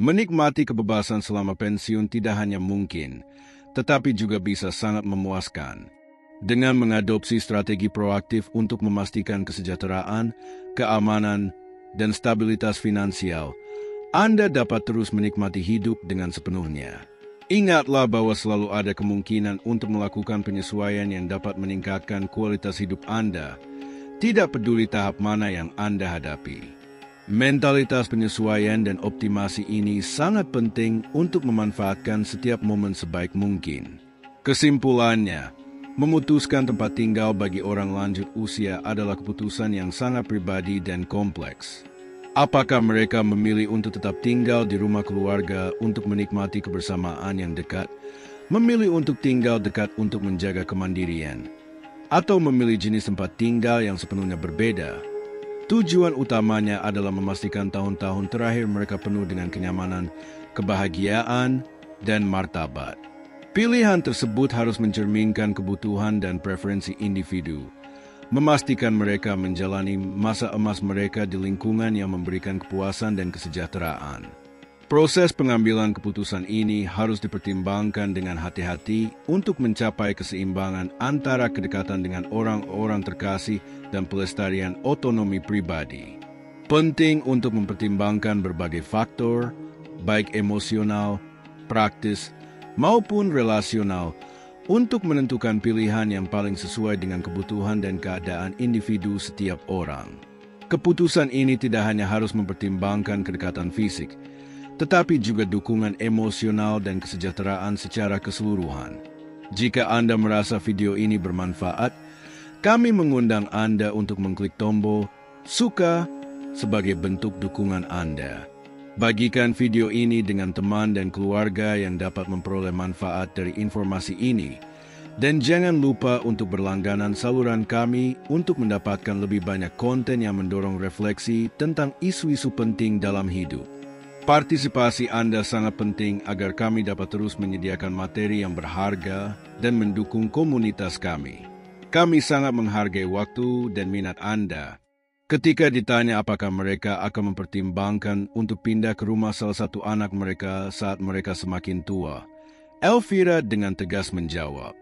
Menikmati kebebasan selama pensiun tidak hanya mungkin, tetapi juga bisa sangat memuaskan. Dengan mengadopsi strategi proaktif untuk memastikan kesejahteraan, keamanan, dan stabilitas finansial, Anda dapat terus menikmati hidup dengan sepenuhnya. Ingatlah bahwa selalu ada kemungkinan untuk melakukan penyesuaian yang dapat meningkatkan kualitas hidup Anda, tidak peduli tahap mana yang Anda hadapi. Mentalitas penyesuaian dan optimasi ini sangat penting untuk memanfaatkan setiap momen sebaik mungkin. Kesimpulannya, memutuskan tempat tinggal bagi orang lanjut usia adalah keputusan yang sangat pribadi dan kompleks. Apakah mereka memilih untuk tetap tinggal di rumah keluarga untuk menikmati kebersamaan yang dekat, memilih untuk tinggal dekat untuk menjaga kemandirian, atau memilih jenis tempat tinggal yang sepenuhnya berbeda? Tujuan utamanya adalah memastikan tahun-tahun terakhir mereka penuh dengan kenyamanan, kebahagiaan, dan martabat. Pilihan tersebut harus mencerminkan kebutuhan dan preferensi individu, memastikan mereka menjalani masa emas mereka di lingkungan yang memberikan kepuasan dan kesejahteraan. Proses pengambilan keputusan ini harus dipertimbangkan dengan hati-hati untuk mencapai keseimbangan antara kedekatan dengan orang-orang terkasih dan pelestarian otonomi pribadi. Penting untuk mempertimbangkan berbagai faktor, baik emosional, praktis, maupun relasional, untuk menentukan pilihan yang paling sesuai dengan kebutuhan dan keadaan individu setiap orang. Keputusan ini tidak hanya harus mempertimbangkan kedekatan fisik, tetapi juga dukungan emosional dan kesejahteraan secara keseluruhan. Jika Anda merasa video ini bermanfaat, kami mengundang Anda untuk mengklik tombol "Suka" sebagai bentuk dukungan Anda. Bagikan video ini dengan teman dan keluarga yang dapat memperoleh manfaat dari informasi ini. Dan jangan lupa untuk berlangganan saluran kami untuk mendapatkan lebih banyak konten yang mendorong refleksi tentang isu-isu penting dalam hidup. Partisipasi Anda sangat penting agar kami dapat terus menyediakan materi yang berharga dan mendukung komunitas kami. Kami sangat menghargai waktu dan minat Anda. Ketika ditanya apakah mereka akan mempertimbangkan untuk pindah ke rumah salah satu anak mereka saat mereka semakin tua, Elvira dengan tegas menjawab,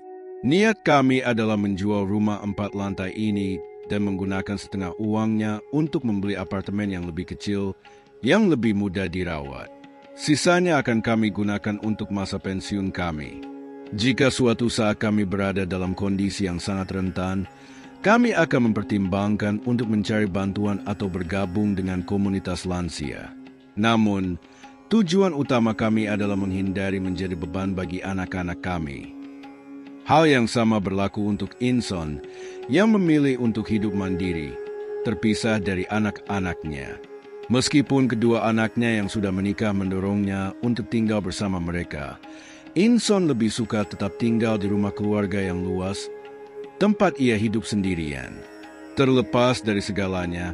"Niat kami adalah menjual rumah 4 lantai ini dan menggunakan setengah uangnya untuk membeli apartemen yang lebih kecil, yang lebih mudah dirawat. Sisanya akan kami gunakan untuk masa pensiun kami. Jika suatu saat kami berada dalam kondisi yang sangat rentan, kami akan mempertimbangkan untuk mencari bantuan atau bergabung dengan komunitas lansia. Namun, tujuan utama kami adalah menghindari menjadi beban bagi anak-anak kami." Hal yang sama berlaku untuk Inson yang memilih untuk hidup mandiri, terpisah dari anak-anaknya. Meskipun kedua anaknya yang sudah menikah mendorongnya untuk tinggal bersama mereka, Inson lebih suka tetap tinggal di rumah keluarga yang luas, tempat ia hidup sendirian. Terlepas dari segalanya,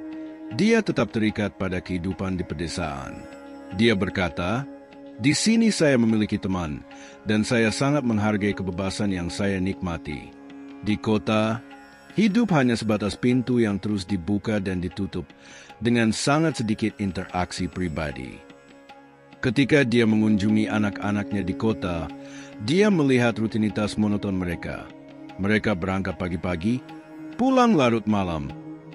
dia tetap terikat pada kehidupan di pedesaan. Dia berkata, "Di sini saya memiliki teman, dan saya sangat menghargai kebebasan yang saya nikmati. Di kota, hidup hanya sebatas pintu yang terus dibuka dan ditutup, dengan sangat sedikit interaksi pribadi." Ketika dia mengunjungi anak-anaknya di kota, dia melihat rutinitas monoton mereka. Mereka berangkat pagi-pagi, pulang larut malam,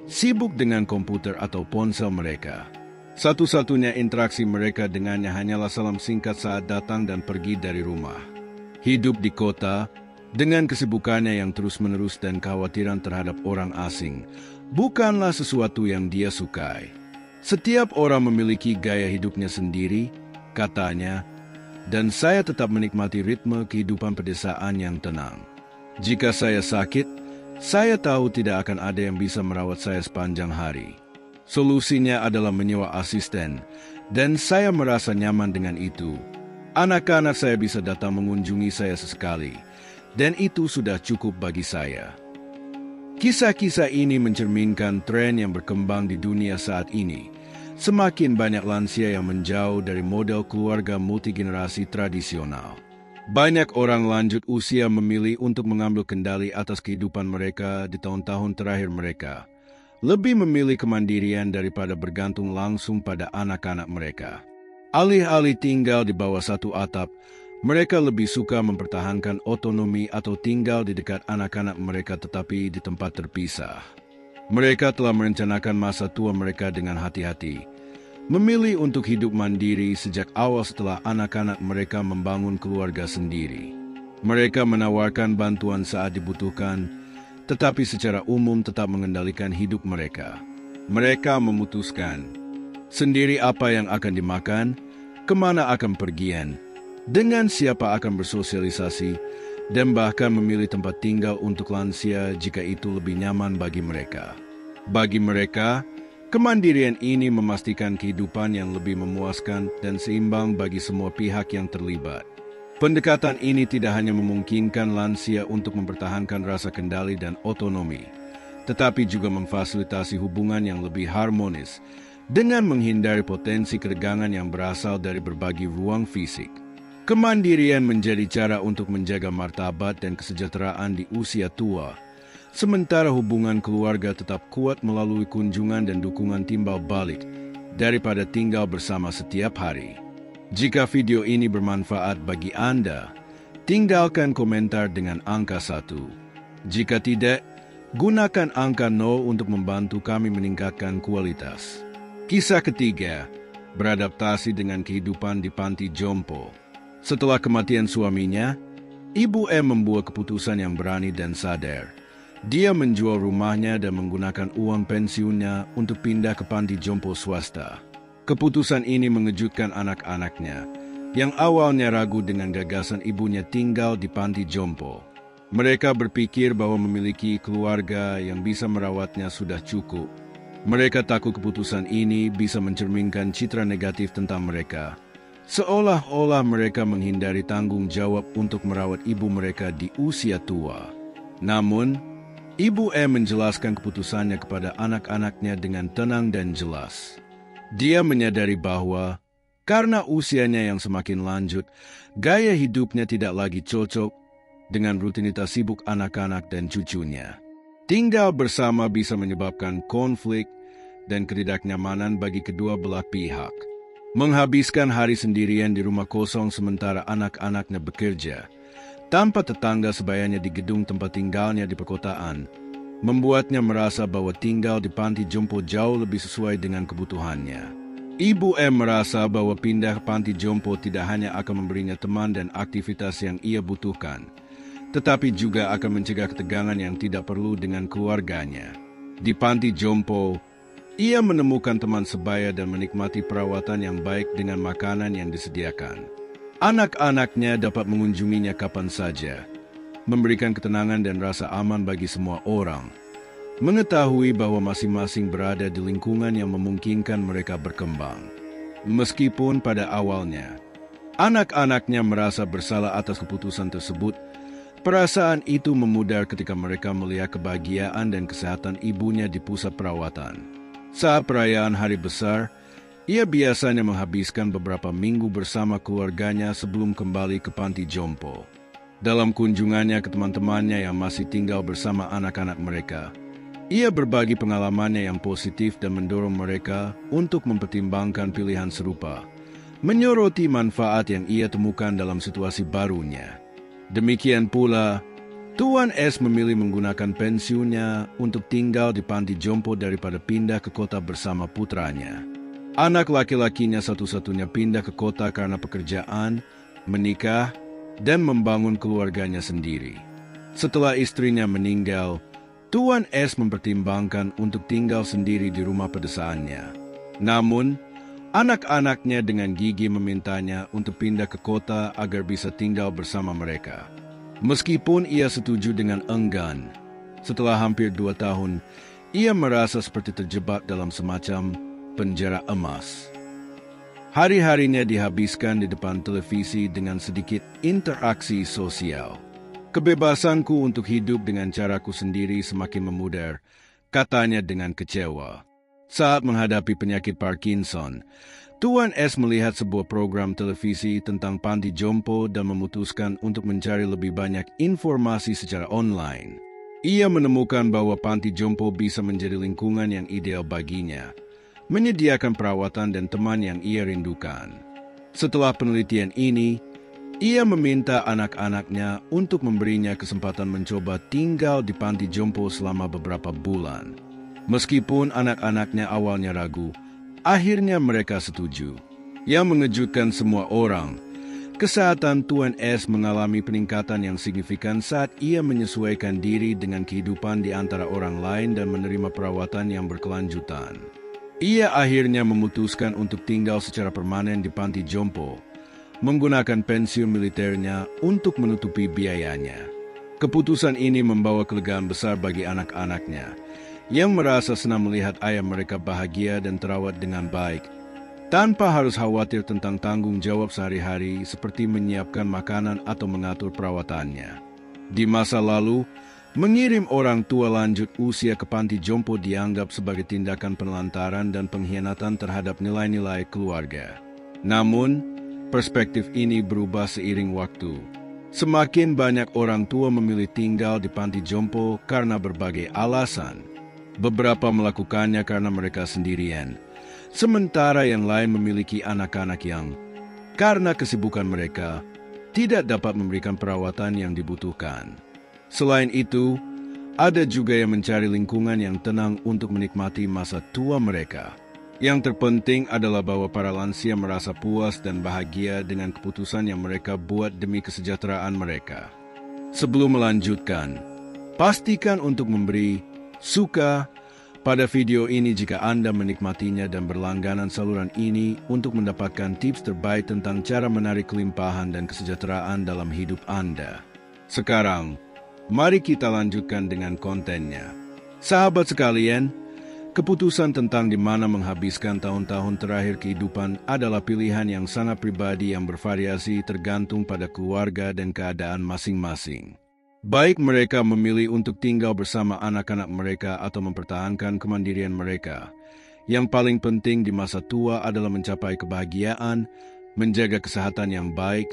sibuk dengan komputer atau ponsel mereka. Satu-satunya interaksi mereka dengannya hanyalah salam singkat saat datang dan pergi dari rumah. Hidup di kota, dengan kesibukannya yang terus-menerus dan kekhawatiran terhadap orang asing, bukanlah sesuatu yang dia sukai. Setiap orang memiliki gaya hidupnya sendiri, katanya, dan saya tetap menikmati ritme kehidupan pedesaan yang tenang. Jika saya sakit, saya tahu tidak akan ada yang bisa merawat saya sepanjang hari. Solusinya adalah menyewa asisten, dan saya merasa nyaman dengan itu. Anak-anak saya bisa datang mengunjungi saya sesekali, dan itu sudah cukup bagi saya. Kisah-kisah ini mencerminkan tren yang berkembang di dunia saat ini. Semakin banyak lansia yang menjauh dari model keluarga multigenerasi tradisional. Banyak orang lanjut usia memilih untuk mengambil kendali atas kehidupan mereka di tahun-tahun terakhir mereka. Lebih memilih kemandirian daripada bergantung langsung pada anak-anak mereka. Alih-alih tinggal di bawah satu atap, mereka lebih suka mempertahankan otonomi atau tinggal di dekat anak-anak mereka tetapi di tempat terpisah. Mereka telah merencanakan masa tua mereka dengan hati-hati, memilih untuk hidup mandiri sejak awal setelah anak-anak mereka membangun keluarga sendiri. Mereka menawarkan bantuan saat dibutuhkan, tetapi secara umum tetap mengendalikan hidup mereka. Mereka memutuskan sendiri apa yang akan dimakan, kemana akan pergian, dengan siapa akan bersosialisasi, dan bahkan memilih tempat tinggal untuk lansia jika itu lebih nyaman bagi mereka. Bagi mereka, kemandirian ini memastikan kehidupan yang lebih memuaskan dan seimbang bagi semua pihak yang terlibat. Pendekatan ini tidak hanya memungkinkan lansia untuk mempertahankan rasa kendali dan otonomi, tetapi juga memfasilitasi hubungan yang lebih harmonis dengan menghindari potensi ketegangan yang berasal dari berbagai ruang fisik. Kemandirian menjadi cara untuk menjaga martabat dan kesejahteraan di usia tua, sementara hubungan keluarga tetap kuat melalui kunjungan dan dukungan timbal balik daripada tinggal bersama setiap hari. Jika video ini bermanfaat bagi Anda, tinggalkan komentar dengan angka 1. Jika tidak, gunakan angka 0 untuk membantu kami meningkatkan kualitas. Kisah ketiga, beradaptasi dengan kehidupan di panti jompo. Setelah kematian suaminya, Ibu M membuat keputusan yang berani dan sadar. Dia menjual rumahnya dan menggunakan uang pensiunnya untuk pindah ke panti jompo swasta. Keputusan ini mengejutkan anak-anaknya, yang awalnya ragu dengan gagasan ibunya tinggal di panti jompo. Mereka berpikir bahwa memiliki keluarga yang bisa merawatnya sudah cukup. Mereka takut keputusan ini bisa mencerminkan citra negatif tentang mereka, seolah-olah mereka menghindari tanggung jawab untuk merawat ibu mereka di usia tua. Namun, Ibu M menjelaskan keputusannya kepada anak-anaknya dengan tenang dan jelas. Dia menyadari bahwa, karena usianya yang semakin lanjut, gaya hidupnya tidak lagi cocok dengan rutinitas sibuk anak-anak dan cucunya. Tinggal bersama bisa menyebabkan konflik dan ketidaknyamanan bagi kedua belah pihak. Menghabiskan hari sendirian di rumah kosong sementara anak-anaknya bekerja, tanpa tetangga sebayanya di gedung tempat tinggalnya di perkotaan, membuatnya merasa bahwa tinggal di panti jompo jauh lebih sesuai dengan kebutuhannya. Ibu M merasa bahwa pindah ke panti jompo tidak hanya akan memberinya teman dan aktivitas yang ia butuhkan, tetapi juga akan mencegah ketegangan yang tidak perlu dengan keluarganya. Di panti jompo, ia menemukan teman sebaya dan menikmati perawatan yang baik dengan makanan yang disediakan. Anak-anaknya dapat mengunjunginya kapan saja, memberikan ketenangan dan rasa aman bagi semua orang. Mengetahui bahwa masing-masing berada di lingkungan yang memungkinkan mereka berkembang. Meskipun pada awalnya, anak-anaknya merasa bersalah atas keputusan tersebut, perasaan itu memudar ketika mereka melihat kebahagiaan dan kesehatan ibunya di pusat perawatan. Saat perayaan hari besar, ia biasanya menghabiskan beberapa minggu bersama keluarganya sebelum kembali ke panti jompo. Dalam kunjungannya ke teman-temannya yang masih tinggal bersama anak-anak mereka, ia berbagi pengalamannya yang positif dan mendorong mereka untuk mempertimbangkan pilihan serupa, menyoroti manfaat yang ia temukan dalam situasi barunya. Demikian pula, Tuan S memilih menggunakan pensiunnya untuk tinggal di panti jompo daripada pindah ke kota bersama putranya. Anak laki-lakinya satu-satunya pindah ke kota karena pekerjaan, menikah, dan membangun keluarganya sendiri. Setelah istrinya meninggal, Tuan S mempertimbangkan untuk tinggal sendiri di rumah pedesaannya. Namun, anak-anaknya dengan gigih memintanya untuk pindah ke kota agar bisa tinggal bersama mereka. Meskipun ia setuju dengan enggan, setelah hampir 2 tahun, ia merasa seperti terjebak dalam semacam penjara emas. Hari-harinya dihabiskan di depan televisi dengan sedikit interaksi sosial. Kebebasanku untuk hidup dengan caraku sendiri semakin memudar, katanya dengan kecewa. Saat menghadapi penyakit Parkinson, Tuan S melihat sebuah program televisi tentang panti jompo dan memutuskan untuk mencari lebih banyak informasi secara online. Ia menemukan bahwa panti jompo bisa menjadi lingkungan yang ideal baginya, menyediakan perawatan dan teman yang ia rindukan. Setelah penelitian ini, ia meminta anak-anaknya untuk memberinya kesempatan mencoba tinggal di panti jompo selama beberapa bulan. Meskipun anak-anaknya awalnya ragu, akhirnya mereka setuju. Yang mengejutkan semua orang, kesehatan Tuan S mengalami peningkatan yang signifikan saat ia menyesuaikan diri dengan kehidupan di antara orang lain dan menerima perawatan yang berkelanjutan. Ia akhirnya memutuskan untuk tinggal secara permanen di panti jompo, menggunakan pensiun militernya untuk menutupi biayanya. Keputusan ini membawa kelegaan besar bagi anak-anaknya, yang merasa senang melihat ayah mereka bahagia dan terawat dengan baik, tanpa harus khawatir tentang tanggung jawab sehari-hari seperti menyiapkan makanan atau mengatur perawatannya. Di masa lalu, mengirim orang tua lanjut usia ke panti jompo dianggap sebagai tindakan penelantaran dan pengkhianatan terhadap nilai-nilai keluarga. Namun, perspektif ini berubah seiring waktu. Semakin banyak orang tua memilih tinggal di panti jompo karena berbagai alasan. Beberapa melakukannya karena mereka sendirian, sementara yang lain memiliki anak-anak yang, karena kesibukan mereka, tidak dapat memberikan perawatan yang dibutuhkan. Selain itu, ada juga yang mencari lingkungan yang tenang untuk menikmati masa tua mereka. Yang terpenting adalah bahwa para lansia merasa puas dan bahagia dengan keputusan yang mereka buat demi kesejahteraan mereka. Sebelum melanjutkan, pastikan untuk memberi suka pada video ini jika Anda menikmatinya dan berlangganan saluran ini untuk mendapatkan tips terbaik tentang cara menarik kelimpahan dan kesejahteraan dalam hidup Anda. Sekarang, mari kita lanjutkan dengan kontennya. Sahabat sekalian, keputusan tentang di mana menghabiskan tahun-tahun terakhir kehidupan adalah pilihan yang sangat pribadi yang bervariasi tergantung pada keluarga dan keadaan masing-masing. Baik mereka memilih untuk tinggal bersama anak-anak mereka atau mempertahankan kemandirian mereka, yang paling penting di masa tua adalah mencapai kebahagiaan, menjaga kesehatan yang baik,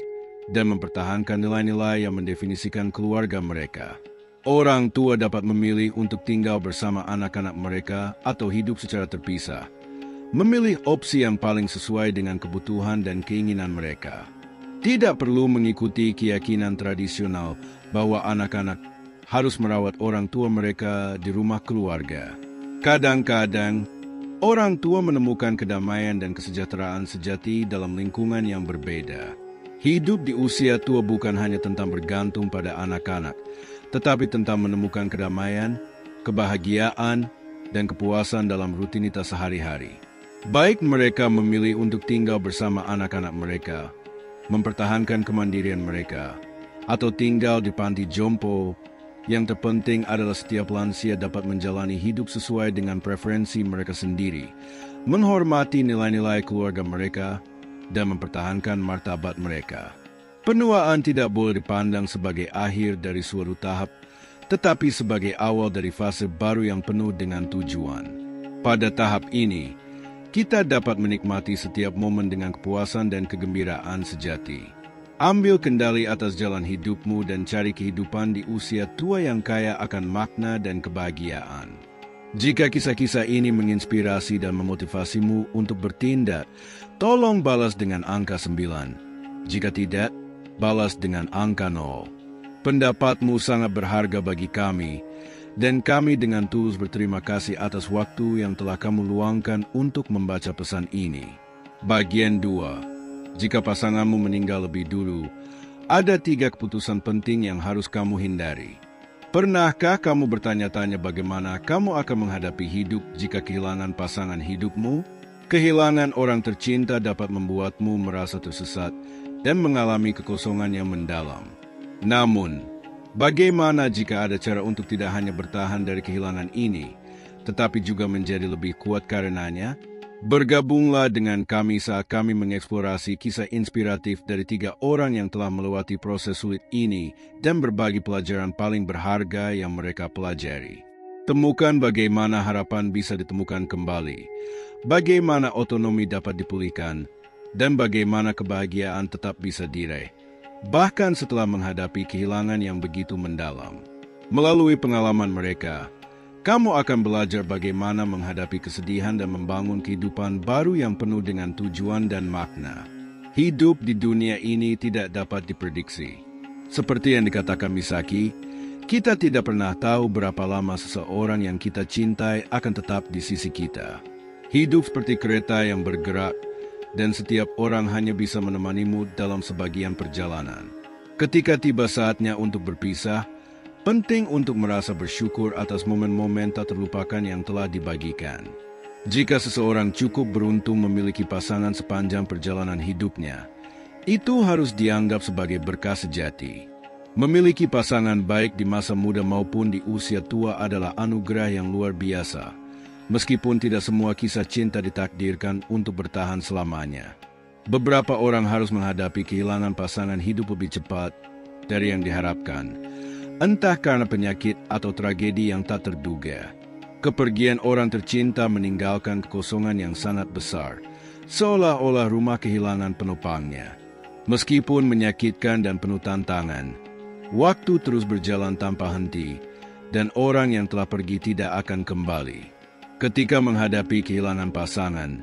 dan mempertahankan nilai-nilai yang mendefinisikan keluarga mereka. Orang tua dapat memilih untuk tinggal bersama anak-anak mereka atau hidup secara terpisah, memilih opsi yang paling sesuai dengan kebutuhan dan keinginan mereka. Tidak perlu mengikuti keyakinan tradisional bahwa anak-anak harus merawat orang tua mereka di rumah keluarga. Kadang-kadang, orang tua menemukan kedamaian dan kesejahteraan sejati dalam lingkungan yang berbeda. Hidup di usia tua bukan hanya tentang bergantung pada anak-anak, tetapi tentang menemukan kedamaian, kebahagiaan, dan kepuasan dalam rutinitas sehari-hari. Baik mereka memilih untuk tinggal bersama anak-anak mereka, mempertahankan kemandirian mereka, atau tinggal di panti jompo, yang terpenting adalah setiap lansia dapat menjalani hidup sesuai dengan preferensi mereka sendiri, menghormati nilai-nilai keluarga mereka, dan mempertahankan martabat mereka. Penuaan tidak boleh dipandang sebagai akhir dari suatu tahap, tetapi sebagai awal dari fase baru yang penuh dengan tujuan. Pada tahap ini, kita dapat menikmati setiap momen dengan kepuasan dan kegembiraan sejati. Ambil kendali atas jalan hidupmu dan cari kehidupan di usia tua yang kaya akan makna dan kebahagiaan. Jika kisah-kisah ini menginspirasi dan memotivasimu untuk bertindak, tolong balas dengan angka 9. Jika tidak, balas dengan angka 0. Pendapatmu sangat berharga bagi kami, dan kami dengan tulus berterima kasih atas waktu yang telah kamu luangkan untuk membaca pesan ini. Bagian 2. Jika pasanganmu meninggal lebih dulu, ada 3 keputusan penting yang harus kamu hindari. Pernahkah kamu bertanya-tanya bagaimana kamu akan menghadapi hidup jika kehilangan pasangan hidupmu? Kehilangan orang tercinta dapat membuatmu merasa tersesat dan mengalami kekosongan yang mendalam. Namun, bagaimana jika ada cara untuk tidak hanya bertahan dari kehilangan ini, tetapi juga menjadi lebih kuat karenanya? Bergabunglah dengan kami saat kami mengeksplorasi kisah inspiratif dari 3 orang yang telah melewati proses sulit ini dan berbagi pelajaran paling berharga yang mereka pelajari. Temukan bagaimana harapan bisa ditemukan kembali, bagaimana otonomi dapat dipulihkan, dan bagaimana kebahagiaan tetap bisa diraih, bahkan setelah menghadapi kehilangan yang begitu mendalam. Melalui pengalaman mereka, kamu akan belajar bagaimana menghadapi kesedihan dan membangun kehidupan baru yang penuh dengan tujuan dan makna. Hidup di dunia ini tidak dapat diprediksi. Seperti yang dikatakan Misaki, kita tidak pernah tahu berapa lama seseorang yang kita cintai akan tetap di sisi kita. Hidup seperti kereta yang bergerak, dan setiap orang hanya bisa menemanimu dalam sebagian perjalanan. Ketika tiba saatnya untuk berpisah, penting untuk merasa bersyukur atas momen-momen tak terlupakan yang telah dibagikan. Jika seseorang cukup beruntung memiliki pasangan sepanjang perjalanan hidupnya, itu harus dianggap sebagai berkah sejati. Memiliki pasangan baik di masa muda maupun di usia tua adalah anugerah yang luar biasa, meskipun tidak semua kisah cinta ditakdirkan untuk bertahan selamanya. Beberapa orang harus menghadapi kehilangan pasangan hidup lebih cepat dari yang diharapkan, entah karena penyakit atau tragedi yang tak terduga. Kepergian orang tercinta meninggalkan kekosongan yang sangat besar, seolah-olah rumah kehilangan penopangnya. Meskipun menyakitkan dan penuh tantangan, waktu terus berjalan tanpa henti, dan orang yang telah pergi tidak akan kembali. Ketika menghadapi kehilangan pasangan,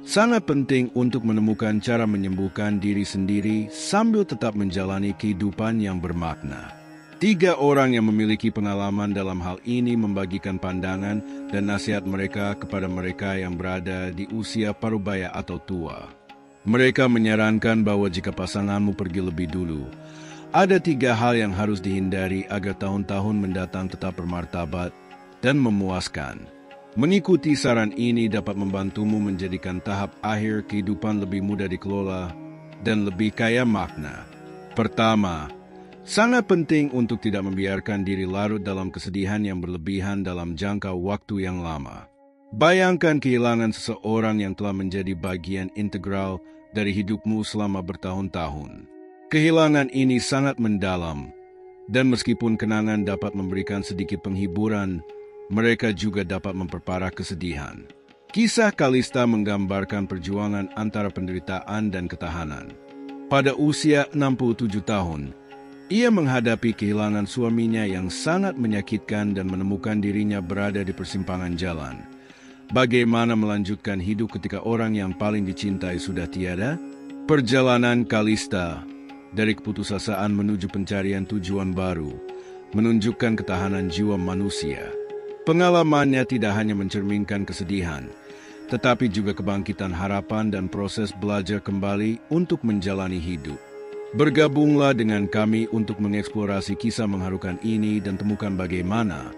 sangat penting untuk menemukan cara menyembuhkan diri sendiri sambil tetap menjalani kehidupan yang bermakna. 3 orang yang memiliki pengalaman dalam hal ini membagikan pandangan dan nasihat mereka kepada mereka yang berada di usia parubaya atau tua. Mereka menyarankan bahwa jika pasanganmu pergi lebih dulu, ada 3 hal yang harus dihindari agar tahun-tahun mendatang tetap bermartabat dan memuaskan. Mengikuti saran ini dapat membantumu menjadikan tahap akhir kehidupan lebih mudah dikelola dan lebih kaya makna. Pertama, sangat penting untuk tidak membiarkan diri larut dalam kesedihan yang berlebihan dalam jangka waktu yang lama. Bayangkan kehilangan seseorang yang telah menjadi bagian integral dari hidupmu selama bertahun-tahun. Kehilangan ini sangat mendalam, dan meskipun kenangan dapat memberikan sedikit penghiburan, mereka juga dapat memperparah kesedihan. Kisah Kalista menggambarkan perjuangan antara penderitaan dan ketahanan. Pada usia 67 tahun, ia menghadapi kehilangan suaminya yang sangat menyakitkan dan menemukan dirinya berada di persimpangan jalan. Bagaimana melanjutkan hidup ketika orang yang paling dicintai sudah tiada? Perjalanan Kalista dari keputusasaan menuju pencarian tujuan baru menunjukkan ketahanan jiwa manusia. Pengalamannya tidak hanya mencerminkan kesedihan, tetapi juga kebangkitan harapan dan proses belajar kembali untuk menjalani hidup. Bergabunglah dengan kami untuk mengeksplorasi kisah mengharukan ini dan temukan bagaimana,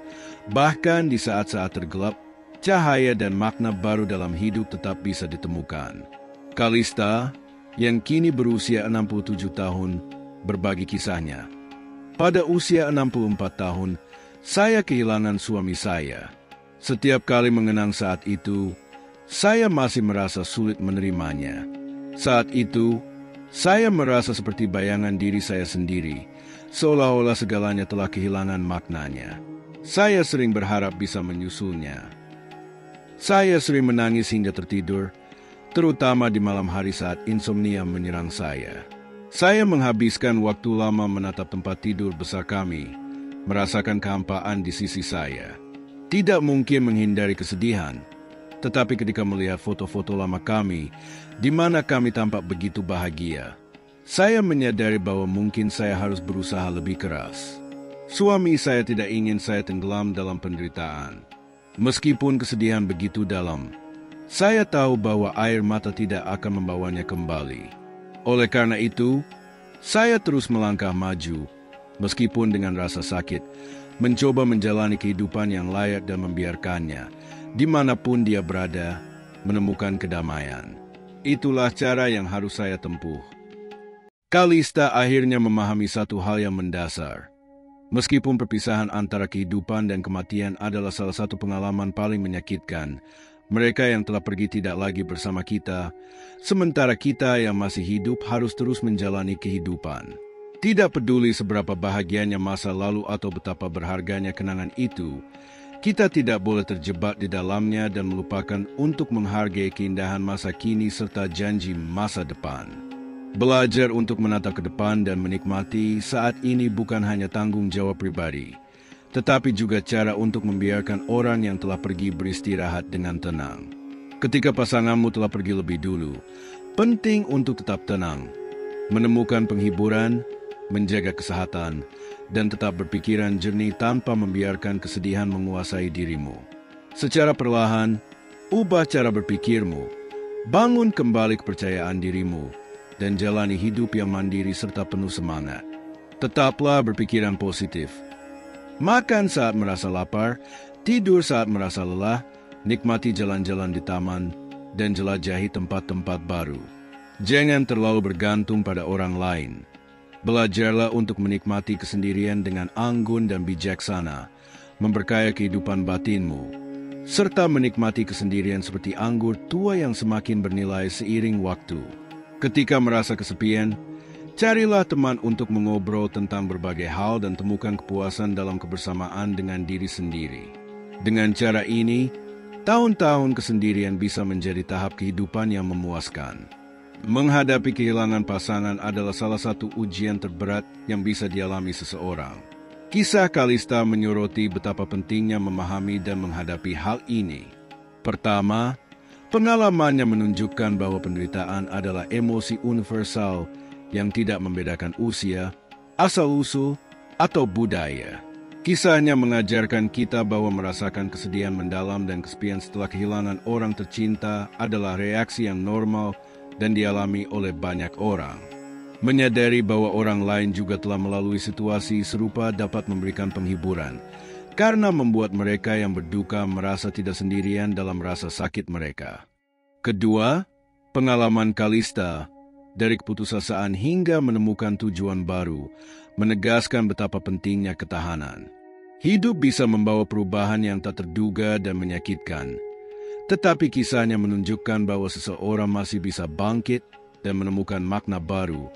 bahkan di saat-saat tergelap, cahaya dan makna baru dalam hidup tetap bisa ditemukan. Kalista, yang kini berusia 67 tahun, berbagi kisahnya. Pada usia 64 tahun, saya kehilangan suami saya. Setiap kali mengenang saat itu, saya masih merasa sulit menerimanya. Saat itu, saya merasa seperti bayangan diri saya sendiri, seolah-olah segalanya telah kehilangan maknanya. Saya sering berharap bisa menyusulnya. Saya sering menangis hingga tertidur, terutama di malam hari saat insomnia menyerang saya. Saya menghabiskan waktu lama menatap tempat tidur besar kami, merasakan kehampaan di sisi saya. Tidak mungkin menghindari kesedihan, tetapi ketika melihat foto-foto lama kami, di mana kami tampak begitu bahagia, saya menyadari bahwa mungkin saya harus berusaha lebih keras. Suami saya tidak ingin saya tenggelam dalam penderitaan. Meskipun kesedihan begitu dalam, saya tahu bahwa air mata tidak akan membawanya kembali. Oleh karena itu, saya terus melangkah maju, meskipun dengan rasa sakit, mencoba menjalani kehidupan yang layak dan membiarkannya, dimanapun dia berada, menemukan kedamaian. Itulah cara yang harus saya tempuh. Kalista akhirnya memahami satu hal yang mendasar. Meskipun perpisahan antara kehidupan dan kematian adalah salah satu pengalaman paling menyakitkan, mereka yang telah pergi tidak lagi bersama kita, sementara kita yang masih hidup harus terus menjalani kehidupan. Tidak peduli seberapa bahagianya masa lalu atau betapa berharganya kenangan itu, kita tidak boleh terjebak di dalamnya dan melupakan untuk menghargai keindahan masa kini serta janji masa depan. Belajar untuk menatap ke depan dan menikmati saat ini bukan hanya tanggung jawab pribadi, tetapi juga cara untuk membiarkan orang yang telah pergi beristirahat dengan tenang. Ketika pasanganmu telah pergi lebih dulu, Penting untuk tetap tenang, menemukan penghiburan, menjaga kesehatan, dan tetap berpikiran jernih tanpa membiarkan kesedihan menguasai dirimu. Secara perlahan, ubah cara berpikirmu, bangun kembali kepercayaan dirimu, dan jalani hidup yang mandiri serta penuh semangat. Tetaplah berpikiran positif. Makan saat merasa lapar, tidur saat merasa lelah, nikmati jalan-jalan di taman, dan jelajahi tempat-tempat baru. Jangan terlalu bergantung pada orang lain. Belajarlah untuk menikmati kesendirian dengan anggun dan bijaksana, memperkaya kehidupan batinmu, serta menikmati kesendirian seperti anggur tua yang semakin bernilai seiring waktu. Ketika merasa kesepian, carilah teman untuk mengobrol tentang berbagai hal dan temukan kepuasan dalam kebersamaan dengan diri sendiri. Dengan cara ini, tahun-tahun kesendirian bisa menjadi tahap kehidupan yang memuaskan. Menghadapi kehilangan pasangan adalah salah satu ujian terberat yang bisa dialami seseorang. Kisah Kalista menyoroti betapa pentingnya memahami dan menghadapi hal ini. Pertama, pengalamannya menunjukkan bahwa penderitaan adalah emosi universal yang tidak membedakan usia, asal-usul, atau budaya. Kisahnya mengajarkan kita bahwa merasakan kesedihan mendalam dan kesepian setelah kehilangan orang tercinta adalah reaksi yang normal dan dialami oleh banyak orang. Menyadari bahwa orang lain juga telah melalui situasi serupa dapat memberikan penghiburan, karena membuat mereka yang berduka merasa tidak sendirian dalam rasa sakit mereka. Kedua, pengalaman Kalista, dari keputusasaan hingga menemukan tujuan baru, menegaskan betapa pentingnya ketahanan. Hidup bisa membawa perubahan yang tak terduga dan menyakitkan, tetapi kisahnya menunjukkan bahwa seseorang masih bisa bangkit dan menemukan makna baru,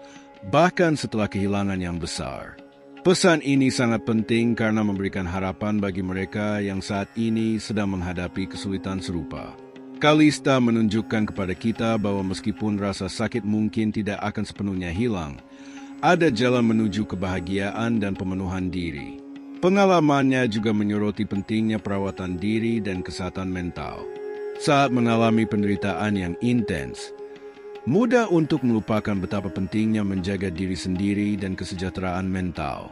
bahkan setelah kehilangan yang besar. Pesan ini sangat penting karena memberikan harapan bagi mereka yang saat ini sedang menghadapi kesulitan serupa. Kalista menunjukkan kepada kita bahwa meskipun rasa sakit mungkin tidak akan sepenuhnya hilang, ada jalan menuju kebahagiaan dan pemenuhan diri. Pengalamannya juga menyoroti pentingnya perawatan diri dan kesehatan mental. Saat mengalami penderitaan yang intens, mudah untuk melupakan betapa pentingnya menjaga diri sendiri dan kesejahteraan mental.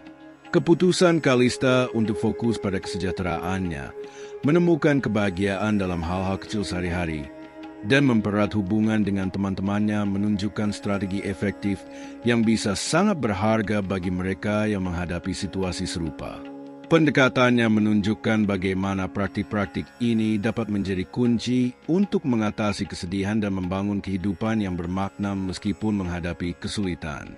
Keputusan Kalista untuk fokus pada kesejahteraannya, menemukan kebahagiaan dalam hal-hal kecil sehari-hari, dan mempererat hubungan dengan teman-temannya menunjukkan strategi efektif yang bisa sangat berharga bagi mereka yang menghadapi situasi serupa. Pendekatannya menunjukkan bagaimana praktik-praktik ini dapat menjadi kunci untuk mengatasi kesedihan dan membangun kehidupan yang bermakna meskipun menghadapi kesulitan.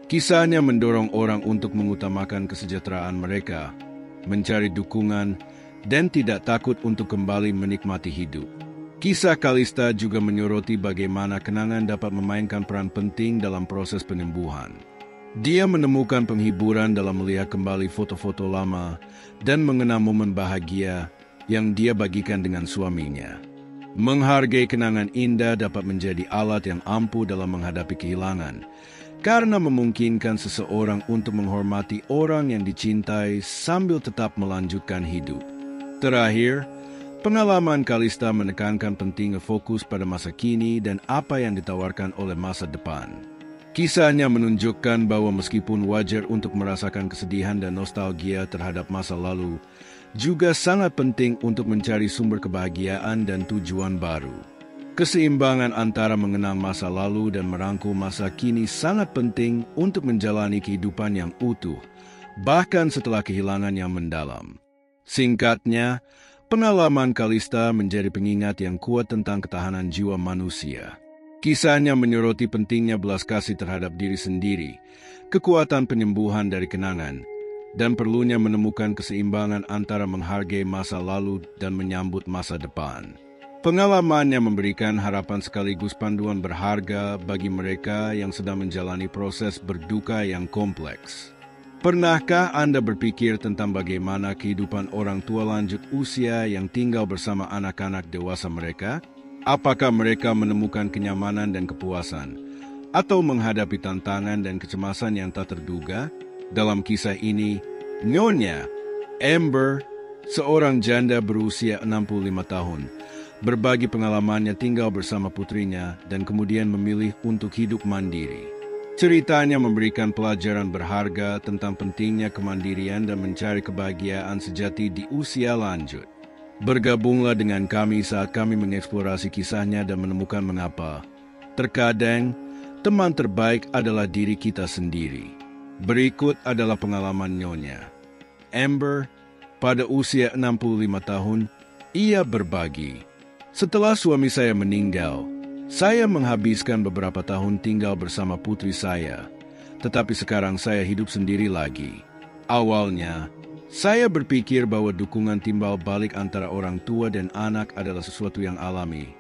Kisahnya mendorong orang untuk mengutamakan kesejahteraan mereka, mencari dukungan, dan tidak takut untuk kembali menikmati hidup. Kisah Kalista juga menyoroti bagaimana kenangan dapat memainkan peran penting dalam proses penyembuhan. Dia menemukan penghiburan dalam melihat kembali foto-foto lama dan mengenang momen bahagia yang dia bagikan dengan suaminya. Menghargai kenangan indah dapat menjadi alat yang ampuh dalam menghadapi kehilangan, karena memungkinkan seseorang untuk menghormati orang yang dicintai sambil tetap melanjutkan hidup. Terakhir, pengalaman Kalista menekankan pentingnya fokus pada masa kini dan apa yang ditawarkan oleh masa depan. Kisahnya menunjukkan bahwa meskipun wajar untuk merasakan kesedihan dan nostalgia terhadap masa lalu, juga sangat penting untuk mencari sumber kebahagiaan dan tujuan baru. Keseimbangan antara mengenang masa lalu dan merangkul masa kini sangat penting untuk menjalani kehidupan yang utuh, bahkan setelah kehilangan yang mendalam. Singkatnya, pengalaman Kalista menjadi pengingat yang kuat tentang ketahanan jiwa manusia. Kisahnya menyoroti pentingnya belas kasih terhadap diri sendiri, kekuatan penyembuhan dari kenangan, dan perlunya menemukan keseimbangan antara menghargai masa lalu dan menyambut masa depan. Pengalamannya memberikan harapan sekaligus panduan berharga bagi mereka yang sedang menjalani proses berduka yang kompleks. Pernahkah Anda berpikir tentang bagaimana kehidupan orang tua lanjut usia yang tinggal bersama anak-anak dewasa mereka? Apakah mereka menemukan kenyamanan dan kepuasan, atau menghadapi tantangan dan kecemasan yang tak terduga? Dalam kisah ini, Nyonya Amber, seorang janda berusia 65 tahun, berbagi pengalamannya tinggal bersama putrinya, dan kemudian memilih untuk hidup mandiri. Ceritanya memberikan pelajaran berharga tentang pentingnya kemandirian dan mencari kebahagiaan sejati di usia lanjut. Bergabunglah dengan kami saat kami mengeksplorasi kisahnya dan menemukan mengapa terkadang teman terbaik adalah diri kita sendiri. Berikut adalah pengalaman Nyonya Amber. Pada usia 65 tahun, ia berbagi. Setelah suami saya meninggal, saya menghabiskan beberapa tahun tinggal bersama putri saya, tetapi sekarang saya hidup sendiri lagi. Awalnya, saya berpikir bahwa dukungan timbal balik antara orang tua dan anak adalah sesuatu yang alami.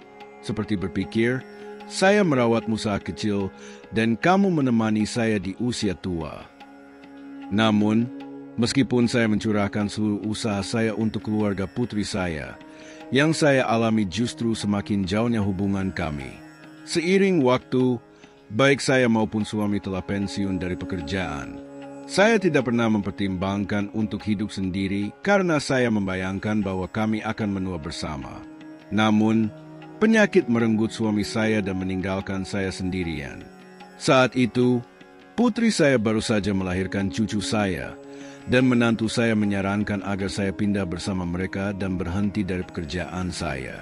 Seperti berpikir, saya merawatmu saat kecil dan kamu menemani saya di usia tua. Namun, meskipun saya mencurahkan seluruh usaha saya untuk keluarga putri saya, yang saya alami justru semakin jauhnya hubungan kami. Seiring waktu, baik saya maupun suami telah pensiun dari pekerjaan. Saya tidak pernah mempertimbangkan untuk hidup sendiri karena saya membayangkan bahwa kami akan menua bersama. Namun, penyakit merenggut suami saya dan meninggalkan saya sendirian. Saat itu, putri saya baru saja melahirkan cucu saya, dan menantu saya menyarankan agar saya pindah bersama mereka dan berhenti dari pekerjaan saya.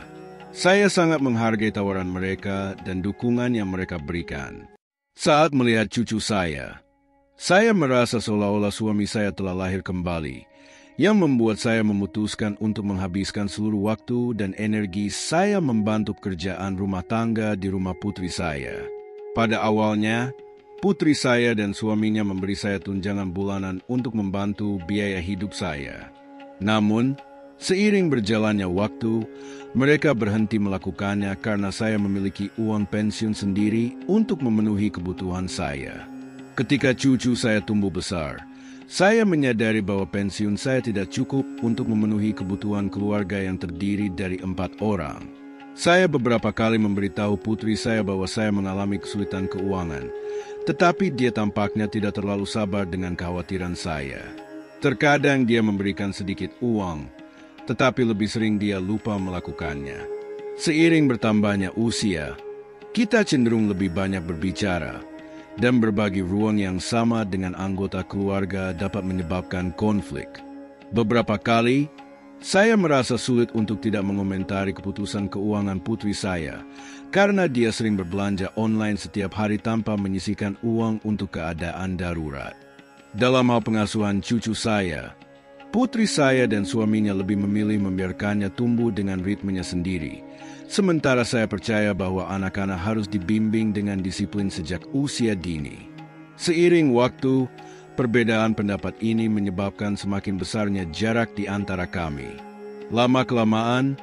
Saya sangat menghargai tawaran mereka dan dukungan yang mereka berikan. Saat melihat cucu saya merasa seolah-olah suami saya telah lahir kembali, yang membuat saya memutuskan untuk menghabiskan seluruh waktu dan energi saya membantu pekerjaan rumah tangga di rumah putri saya. Pada awalnya, putri saya dan suaminya memberi saya tunjangan bulanan untuk membantu biaya hidup saya. Namun, seiring berjalannya waktu, mereka berhenti melakukannya karena saya memiliki uang pensiun sendiri untuk memenuhi kebutuhan saya. Ketika cucu saya tumbuh besar, saya menyadari bahwa pensiun saya tidak cukup untuk memenuhi kebutuhan keluarga yang terdiri dari 4 orang. Saya beberapa kali memberitahu putri saya bahwa saya mengalami kesulitan keuangan, tetapi dia tampaknya tidak terlalu sabar dengan kekhawatiran saya. Terkadang dia memberikan sedikit uang, tetapi lebih sering dia lupa melakukannya. Seiring bertambahnya usia, kita cenderung lebih banyak berbicara, dan berbagi ruang yang sama dengan anggota keluarga dapat menyebabkan konflik. Beberapa kali, saya merasa sulit untuk tidak mengomentari keputusan keuangan putri saya, karena dia sering berbelanja online setiap hari tanpa menyisihkan uang untuk keadaan darurat. Dalam hal pengasuhan cucu saya, putri saya dan suaminya lebih memilih membiarkannya tumbuh dengan ritmenya sendiri, sementara saya percaya bahwa anak-anak harus dibimbing dengan disiplin sejak usia dini. Seiring waktu, perbedaan pendapat ini menyebabkan semakin besarnya jarak di antara kami. Lama-kelamaan,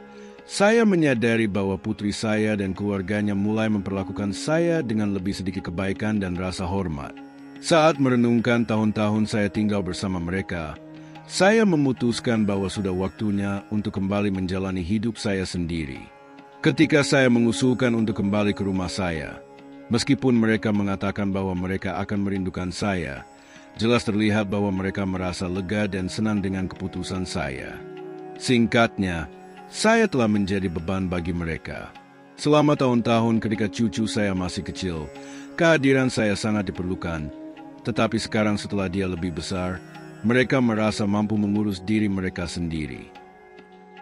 saya menyadari bahwa putri saya dan keluarganya mulai memperlakukan saya dengan lebih sedikit kebaikan dan rasa hormat. Saat merenungkan tahun-tahun saya tinggal bersama mereka, saya memutuskan bahwa sudah waktunya untuk kembali menjalani hidup saya sendiri. Ketika saya mengusulkan untuk kembali ke rumah saya, meskipun mereka mengatakan bahwa mereka akan merindukan saya, jelas terlihat bahwa mereka merasa lega dan senang dengan keputusan saya. Singkatnya, saya telah menjadi beban bagi mereka. Selama tahun-tahun ketika cucu saya masih kecil, kehadiran saya sangat diperlukan. Tetapi sekarang setelah dia lebih besar, mereka merasa mampu mengurus diri mereka sendiri.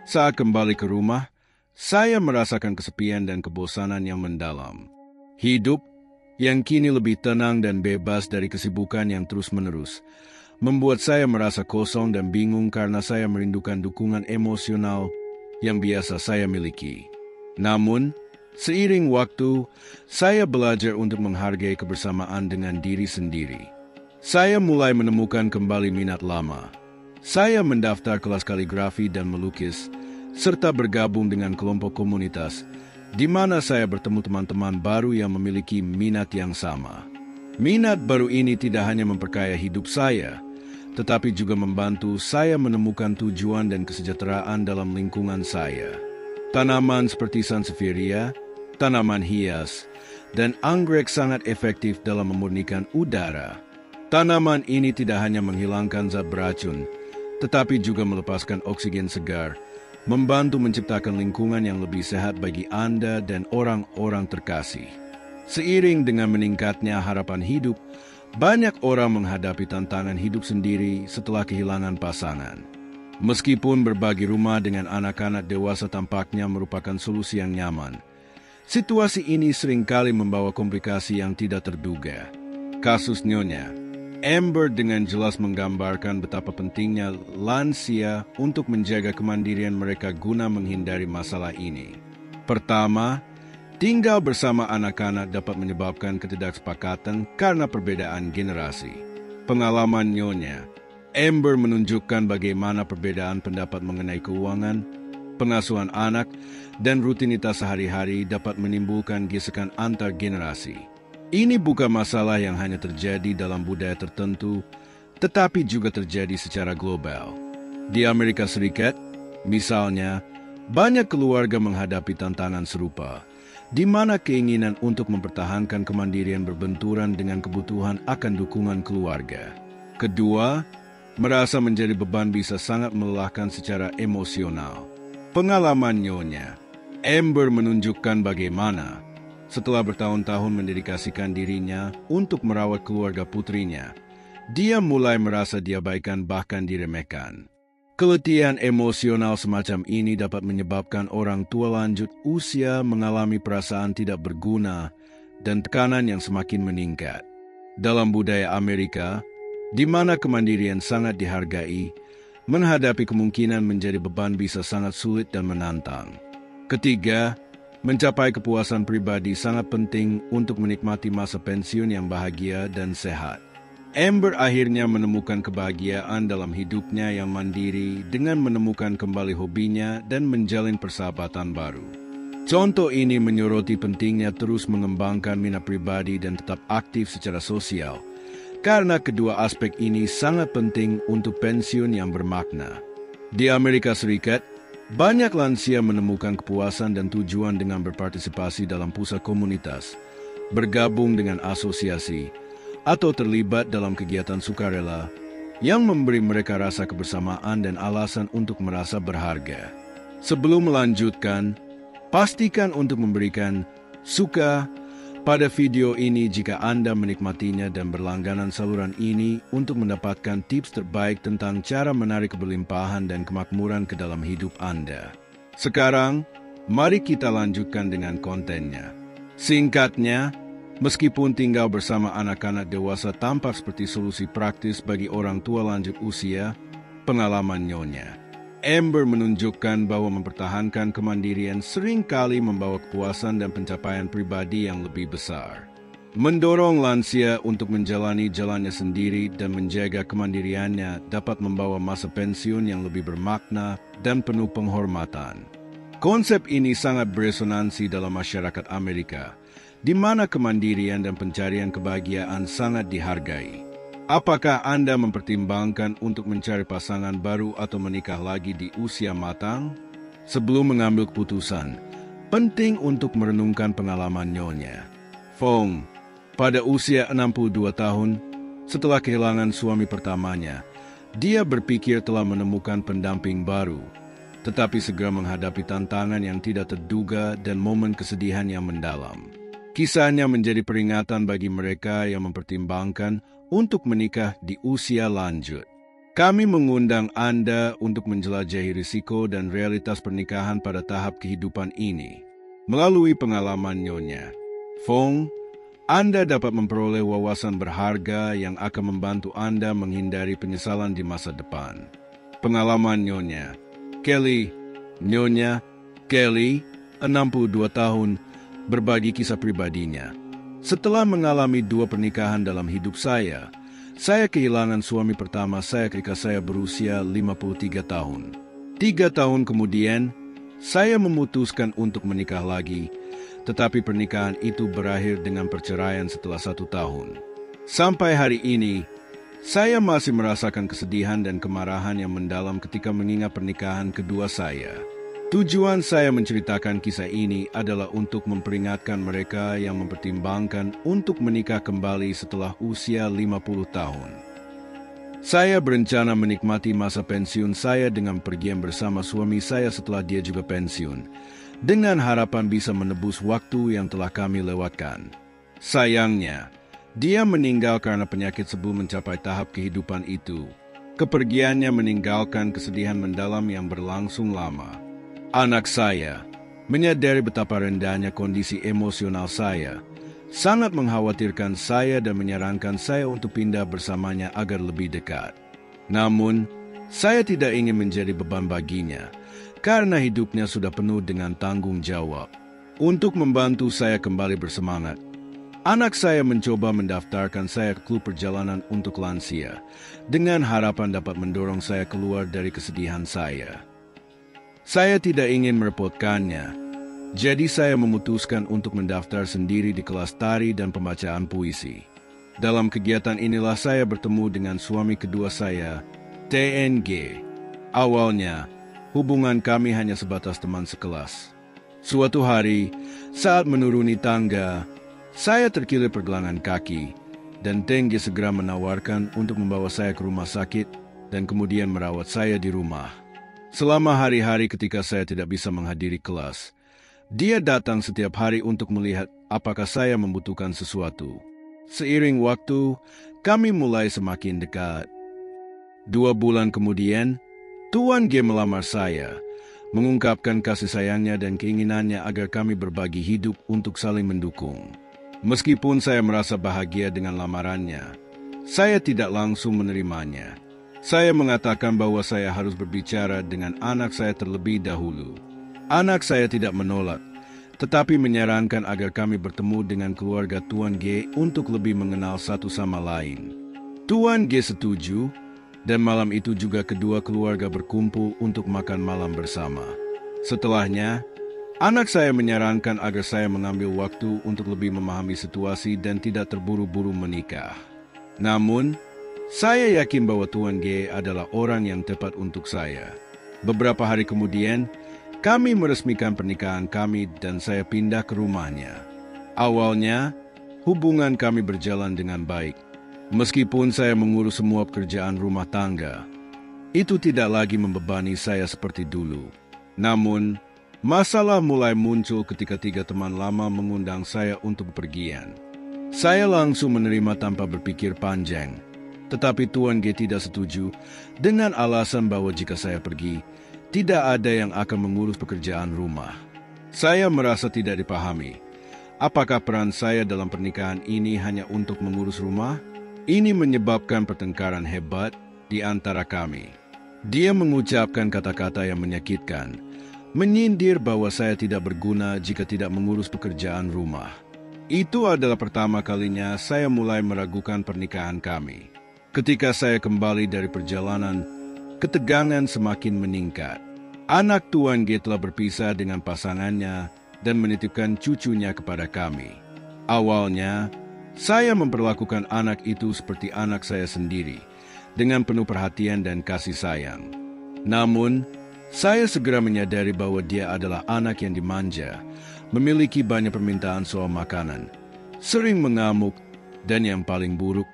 Saat kembali ke rumah, saya merasakan kesepian dan kebosanan yang mendalam. Hidup yang kini lebih tenang dan bebas dari kesibukan yang terus-menerus, membuat saya merasa kosong dan bingung karena saya merindukan dukungan emosional yang biasa saya miliki. Namun, seiring waktu, saya belajar untuk menghargai kebersamaan dengan diri sendiri. Saya mulai menemukan kembali minat lama. Saya mendaftar kelas kaligrafi dan melukis, serta bergabung dengan kelompok komunitas, di mana saya bertemu teman-teman baru yang memiliki minat yang sama. Minat baru ini tidak hanya memperkaya hidup saya, tetapi juga membantu saya menemukan tujuan dan kesejahteraan dalam lingkungan saya. Tanaman seperti sansevieria, tanaman hias, dan anggrek sangat efektif dalam memurnikan udara. Tanaman ini tidak hanya menghilangkan zat beracun, tetapi juga melepaskan oksigen segar, membantu menciptakan lingkungan yang lebih sehat bagi Anda dan orang-orang terkasih. Seiring dengan meningkatnya harapan hidup, banyak orang menghadapi tantangan hidup sendiri setelah kehilangan pasangan. Meskipun berbagi rumah dengan anak-anak dewasa tampaknya merupakan solusi yang nyaman, situasi ini seringkali membawa komplikasi yang tidak terduga. Kasus Nyonya Amber dengan jelas menggambarkan betapa pentingnya lansia untuk menjaga kemandirian mereka guna menghindari masalah ini. Pertama, tinggal bersama anak-anak dapat menyebabkan ketidaksepakatan karena perbedaan generasi. Pengalaman Nyonya Amber menunjukkan bagaimana perbedaan pendapat mengenai keuangan, pengasuhan anak, dan rutinitas sehari-hari dapat menimbulkan gesekan antar generasi. Ini bukan masalah yang hanya terjadi dalam budaya tertentu, tetapi juga terjadi secara global. Di Amerika Serikat, misalnya, banyak keluarga menghadapi tantangan serupa, di mana keinginan untuk mempertahankan kemandirian berbenturan dengan kebutuhan akan dukungan keluarga. Kedua, merasa menjadi beban bisa sangat melelahkan secara emosional. Pengalaman Nyonya Amber menunjukkan bagaimana, setelah bertahun-tahun mendedikasikan dirinya untuk merawat keluarga putrinya, dia mulai merasa diabaikan bahkan diremehkan. Keletihan emosional semacam ini dapat menyebabkan orang tua lanjut usia mengalami perasaan tidak berguna dan tekanan yang semakin meningkat. Dalam budaya Amerika, di mana kemandirian sangat dihargai, menghadapi kemungkinan menjadi beban bisa sangat sulit dan menantang. Ketiga, mencapai kepuasan pribadi sangat penting untuk menikmati masa pensiun yang bahagia dan sehat. Amber akhirnya menemukan kebahagiaan dalam hidupnya yang mandiri dengan menemukan kembali hobinya dan menjalin persahabatan baru. Contoh ini menyoroti pentingnya terus mengembangkan minat pribadi dan tetap aktif secara sosial, karena kedua aspek ini sangat penting untuk pensiun yang bermakna. Di Amerika Serikat, banyak lansia menemukan kepuasan dan tujuan dengan berpartisipasi dalam pusat komunitas, bergabung dengan asosiasi, atau terlibat dalam kegiatan sukarela yang memberi mereka rasa kebersamaan dan alasan untuk merasa berharga. Sebelum melanjutkan, pastikan untuk memberikan suka pada video ini jika Anda menikmatinya dan berlangganan saluran ini untuk mendapatkan tips terbaik tentang cara menarik keberlimpahan dan kemakmuran ke dalam hidup Anda. Sekarang, mari kita lanjutkan dengan kontennya. Singkatnya, meskipun tinggal bersama anak-anak dewasa tampak seperti solusi praktis bagi orang tua lanjut usia, pengalaman Nyonya Amber menunjukkan bahwa mempertahankan kemandirian seringkali membawa kepuasan dan pencapaian pribadi yang lebih besar. Mendorong lansia untuk menjalani jalannya sendiri dan menjaga kemandiriannya dapat membawa masa pensiun yang lebih bermakna dan penuh penghormatan. Konsep ini sangat beresonansi dalam masyarakat Amerika, di mana kemandirian dan pencarian kebahagiaan sangat dihargai. Apakah Anda mempertimbangkan untuk mencari pasangan baru atau menikah lagi di usia matang? Sebelum mengambil keputusan, penting untuk merenungkan pengalaman Nyonya Fong. Pada usia 62 tahun, setelah kehilangan suami pertamanya, dia berpikir telah menemukan pendamping baru, tetapi segera menghadapi tantangan yang tidak terduga dan momen kesedihan yang mendalam. Kisahnya menjadi peringatan bagi mereka yang mempertimbangkan untuk menikah di usia lanjut. Kami mengundang Anda untuk menjelajahi risiko dan realitas pernikahan pada tahap kehidupan ini. Melalui pengalaman Nyonya Fong, Anda dapat memperoleh wawasan berharga yang akan membantu Anda menghindari penyesalan di masa depan. Pengalaman Nyonya Kelly. Nyonya Kelly, 62 tahun, berbagi kisah pribadinya. Setelah mengalami 2 pernikahan dalam hidup saya kehilangan suami pertama saya ketika saya berusia 53 tahun. 3 tahun kemudian, saya memutuskan untuk menikah lagi, tetapi pernikahan itu berakhir dengan perceraian setelah 1 tahun. Sampai hari ini, saya masih merasakan kesedihan dan kemarahan yang mendalam ketika mengingat pernikahan kedua saya. Tujuan saya menceritakan kisah ini adalah untuk memperingatkan mereka yang mempertimbangkan untuk menikah kembali setelah usia 50 tahun. Saya berencana menikmati masa pensiun saya dengan pergian bersama suami saya setelah dia juga pensiun, dengan harapan bisa menebus waktu yang telah kami lewatkan. Sayangnya, dia meninggal karena penyakit sebelum mencapai tahap kehidupan itu. Kepergiannya meninggalkan kesedihan mendalam yang berlangsung lama. Anak saya, menyadari betapa rendahnya kondisi emosional saya, sangat mengkhawatirkan saya dan menyarankan saya untuk pindah bersamanya agar lebih dekat. Namun, saya tidak ingin menjadi beban baginya, karena hidupnya sudah penuh dengan tanggung jawab. Untuk membantu saya kembali bersemangat, anak saya mencoba mendaftarkan saya ke klub perjalanan untuk lansia, dengan harapan dapat mendorong saya keluar dari kesedihan saya. Saya tidak ingin merepotkannya, jadi saya memutuskan untuk mendaftar sendiri di kelas tari dan pembacaan puisi. Dalam kegiatan inilah saya bertemu dengan suami kedua saya, TNG. Awalnya, hubungan kami hanya sebatas teman sekelas. Suatu hari, saat menuruni tangga, saya terkilir pergelangan kaki, dan TNG segera menawarkan untuk membawa saya ke rumah sakit dan kemudian merawat saya di rumah. Selama hari-hari ketika saya tidak bisa menghadiri kelas, dia datang setiap hari untuk melihat apakah saya membutuhkan sesuatu. Seiring waktu, kami mulai semakin dekat. 2 bulan kemudian, Tuan G melamar saya, mengungkapkan kasih sayangnya dan keinginannya agar kami berbagi hidup untuk saling mendukung. Meskipun saya merasa bahagia dengan lamarannya, saya tidak langsung menerimanya. Saya mengatakan bahwa saya harus berbicara dengan anak saya terlebih dahulu. Anak saya tidak menolak, tetapi menyarankan agar kami bertemu dengan keluarga Tuan G untuk lebih mengenal satu sama lain. Tuan G setuju, dan malam itu juga kedua keluarga berkumpul untuk makan malam bersama. Setelahnya, anak saya menyarankan agar saya mengambil waktu untuk lebih memahami situasi dan tidak terburu-buru menikah. Namun, saya yakin bahwa Tuan G adalah orang yang tepat untuk saya. Beberapa hari kemudian, kami meresmikan pernikahan kami dan saya pindah ke rumahnya. Awalnya, hubungan kami berjalan dengan baik. Meskipun saya mengurus semua pekerjaan rumah tangga, itu tidak lagi membebani saya seperti dulu. Namun, masalah mulai muncul ketika 3 teman lama mengundang saya untuk bepergian. Saya langsung menerima tanpa berpikir panjang. Tetapi Tuan G tidak setuju dengan alasan bahwa jika saya pergi, tidak ada yang akan mengurus pekerjaan rumah. Saya merasa tidak dipahami. Apakah peran saya dalam pernikahan ini hanya untuk mengurus rumah? Ini menyebabkan pertengkaran hebat di antara kami. Dia mengucapkan kata-kata yang menyakitkan, menyindir bahwa saya tidak berguna jika tidak mengurus pekerjaan rumah. Itu adalah pertama kalinya saya mulai meragukan pernikahan kami. Ketika saya kembali dari perjalanan, ketegangan semakin meningkat. Anak Tuan G telah berpisah dengan pasangannya dan menitipkan cucunya kepada kami. Awalnya, saya memperlakukan anak itu seperti anak saya sendiri, dengan penuh perhatian dan kasih sayang. Namun, saya segera menyadari bahwa dia adalah anak yang dimanja, memiliki banyak permintaan soal makanan, sering mengamuk, dan yang paling buruk,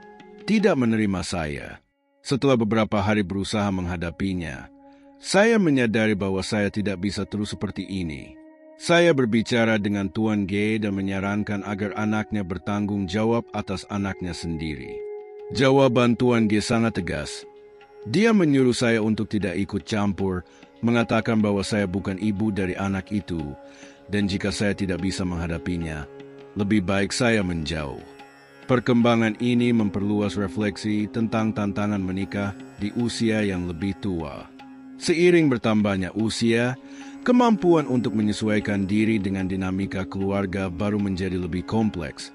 tidak menerima saya. Setelah beberapa hari berusaha menghadapinya, saya menyadari bahwa saya tidak bisa terus seperti ini. Saya berbicara dengan Tuan G dan menyarankan agar anaknya bertanggung jawab atas anaknya sendiri. Jawaban Tuan G sangat tegas. Dia menyuruh saya untuk tidak ikut campur, mengatakan bahwa saya bukan ibu dari anak itu, dan jika saya tidak bisa menghadapinya, lebih baik saya menjauh. Perkembangan ini memperluas refleksi tentang tantangan menikah di usia yang lebih tua. Seiring bertambahnya usia, kemampuan untuk menyesuaikan diri dengan dinamika keluarga baru menjadi lebih kompleks,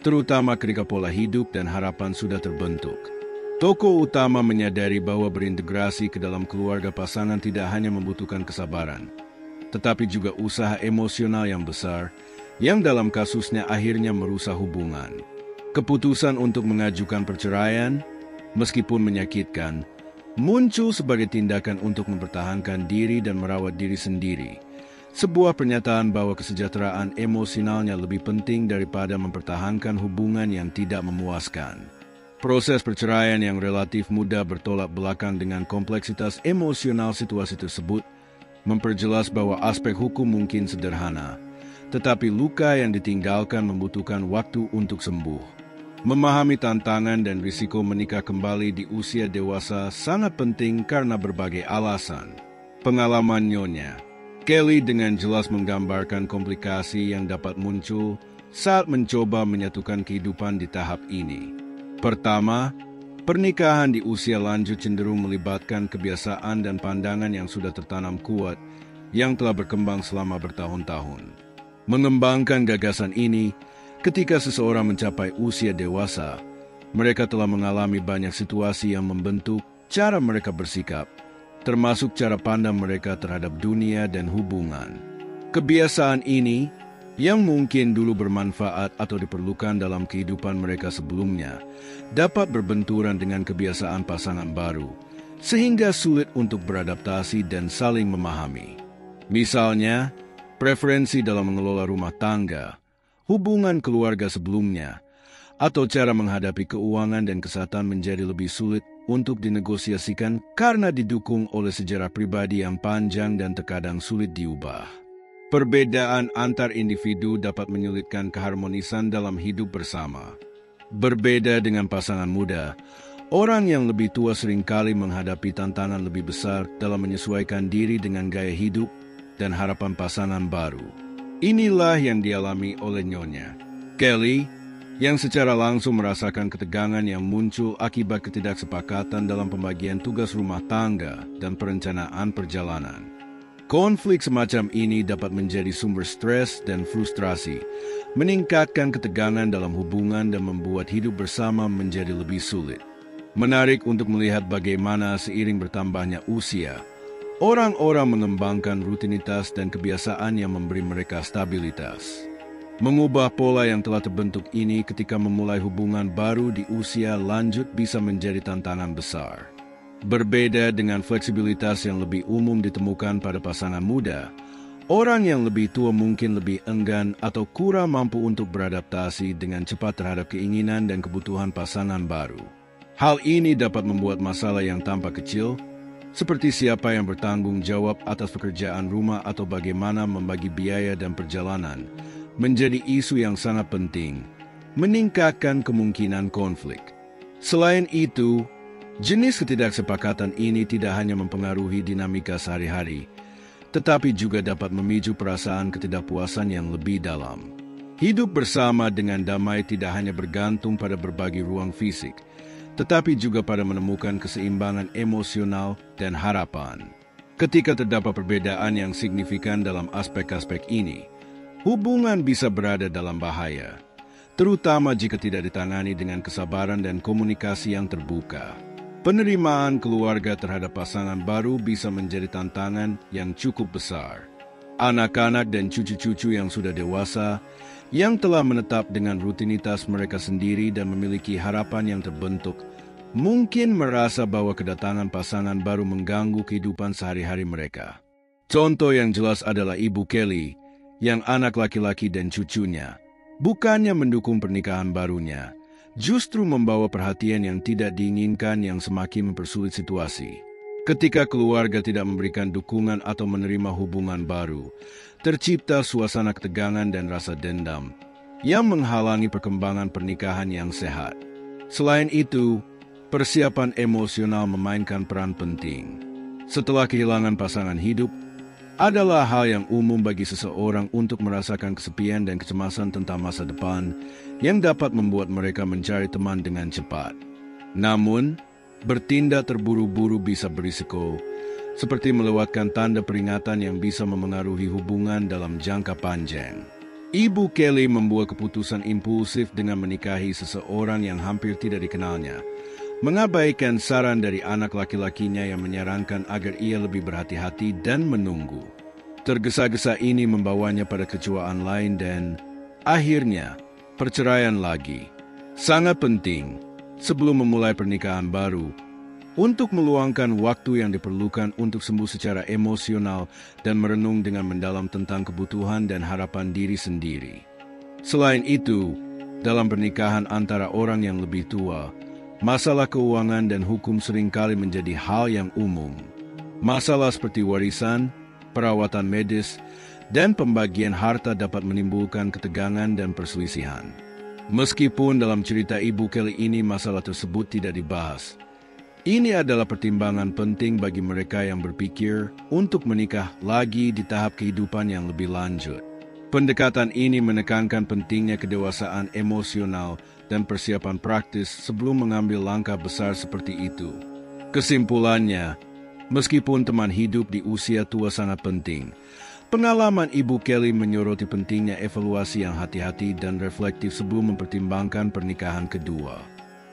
terutama ketika pola hidup dan harapan sudah terbentuk. Tokoh utama menyadari bahwa berintegrasi ke dalam keluarga pasangan tidak hanya membutuhkan kesabaran, tetapi juga usaha emosional yang besar, yang dalam kasusnya akhirnya merusak hubungan. Keputusan untuk mengajukan perceraian, meskipun menyakitkan, muncul sebagai tindakan untuk mempertahankan diri dan merawat diri sendiri. Sebuah pernyataan bahwa kesejahteraan emosionalnya lebih penting daripada mempertahankan hubungan yang tidak memuaskan. Proses perceraian yang relatif mudah bertolak belakang dengan kompleksitas emosional situasi tersebut memperjelas bahwa aspek hukum mungkin sederhana, tetapi luka yang ditinggalkan membutuhkan waktu untuk sembuh. Memahami tantangan dan risiko menikah kembali di usia dewasa sangat penting karena berbagai alasan. Pengalaman Nyonya Kelly dengan jelas menggambarkan komplikasi yang dapat muncul saat mencoba menyatukan kehidupan di tahap ini. Pertama, pernikahan di usia lanjut cenderung melibatkan kebiasaan dan pandangan yang sudah tertanam kuat yang telah berkembang selama bertahun-tahun. Mengembangkan gagasan ini, ketika seseorang mencapai usia dewasa, mereka telah mengalami banyak situasi yang membentuk cara mereka bersikap, termasuk cara pandang mereka terhadap dunia dan hubungan. Kebiasaan ini, yang mungkin dulu bermanfaat atau diperlukan dalam kehidupan mereka sebelumnya, dapat berbenturan dengan kebiasaan pasangan baru, sehingga sulit untuk beradaptasi dan saling memahami. Misalnya, preferensi dalam mengelola rumah tangga, hubungan keluarga sebelumnya, atau cara menghadapi keuangan dan kesehatan menjadi lebih sulit untuk dinegosiasikan karena didukung oleh sejarah pribadi yang panjang dan terkadang sulit diubah. Perbedaan antar individu dapat menyulitkan keharmonisan dalam hidup bersama. Berbeda dengan pasangan muda, orang yang lebih tua seringkali menghadapi tantangan lebih besar dalam menyesuaikan diri dengan gaya hidup dan harapan pasangan baru. Inilah yang dialami oleh Nyonya Kelly, yang secara langsung merasakan ketegangan yang muncul akibat ketidaksepakatan dalam pembagian tugas rumah tangga dan perencanaan perjalanan. Konflik semacam ini dapat menjadi sumber stres dan frustrasi, meningkatkan ketegangan dalam hubungan dan membuat hidup bersama menjadi lebih sulit. Menarik untuk melihat bagaimana seiring bertambahnya usia, orang-orang mengembangkan rutinitas dan kebiasaan yang memberi mereka stabilitas. Mengubah pola yang telah terbentuk ini ketika memulai hubungan baru di usia lanjut bisa menjadi tantangan besar. Berbeda dengan fleksibilitas yang lebih umum ditemukan pada pasangan muda, orang yang lebih tua mungkin lebih enggan atau kurang mampu untuk beradaptasi dengan cepat terhadap keinginan dan kebutuhan pasangan baru. Hal ini dapat membuat masalah yang tampak kecil, seperti siapa yang bertanggung jawab atas pekerjaan rumah atau bagaimana membagi biaya dan perjalanan, menjadi isu yang sangat penting, meningkatkan kemungkinan konflik. Selain itu, jenis ketidaksepakatan ini tidak hanya mempengaruhi dinamika sehari-hari, tetapi juga dapat memicu perasaan ketidakpuasan yang lebih dalam. Hidup bersama dengan damai tidak hanya bergantung pada berbagi ruang fisik, tetapi juga pada menemukan keseimbangan emosional dan harapan. Ketika terdapat perbedaan yang signifikan dalam aspek-aspek ini, hubungan bisa berada dalam bahaya, terutama jika tidak ditangani dengan kesabaran dan komunikasi yang terbuka. Penerimaan keluarga terhadap pasangan baru bisa menjadi tantangan yang cukup besar. Anak-anak dan cucu-cucu yang sudah dewasa, yang telah menetap dengan rutinitas mereka sendiri dan memiliki harapan yang terbentuk, mungkin merasa bahwa kedatangan pasangan baru mengganggu kehidupan sehari-hari mereka. Contoh yang jelas adalah Ibu Kelly, yang anak laki-laki dan cucunya, bukannya mendukung pernikahan barunya, justru membawa perhatian yang tidak diinginkan yang semakin mempersulit situasi. Ketika keluarga tidak memberikan dukungan atau menerima hubungan baru, tercipta suasana ketegangan dan rasa dendam yang menghalangi perkembangan pernikahan yang sehat. Selain itu, persiapan emosional memainkan peran penting. Setelah kehilangan pasangan hidup, adalah hal yang umum bagi seseorang untuk merasakan kesepian dan kecemasan tentang masa depan yang dapat membuat mereka mencari teman dengan cepat. Namun, bertindak terburu-buru bisa berisiko, seperti melewatkan tanda peringatan yang bisa memengaruhi hubungan dalam jangka panjang. Ibu Kelly membuat keputusan impulsif dengan menikahi seseorang yang hampir tidak dikenalnya, mengabaikan saran dari anak laki-lakinya yang menyarankan agar ia lebih berhati-hati dan menunggu. Tergesa-gesa ini membawanya pada kecuaan lain dan, akhirnya, perceraian lagi. Sangat penting, sebelum memulai pernikahan baru, untuk meluangkan waktu yang diperlukan untuk sembuh secara emosional dan merenung dengan mendalam tentang kebutuhan dan harapan diri sendiri. Selain itu, dalam pernikahan antara orang yang lebih tua, Masalah keuangan dan hukum seringkali menjadi hal yang umum. Masalah seperti warisan, perawatan medis, dan pembagian harta dapat menimbulkan ketegangan dan perselisihan. Meskipun dalam cerita Ibu Kelly ini masalah tersebut tidak dibahas, ini adalah pertimbangan penting bagi mereka yang berpikir untuk menikah lagi di tahap kehidupan yang lebih lanjut. Pendekatan ini menekankan pentingnya kedewasaan emosional dan persiapan praktis sebelum mengambil langkah besar seperti itu. Kesimpulannya, meskipun teman hidup di usia tua sangat penting, pengalaman Ibu Kelly menyoroti pentingnya evaluasi yang hati-hati dan reflektif sebelum mempertimbangkan pernikahan kedua.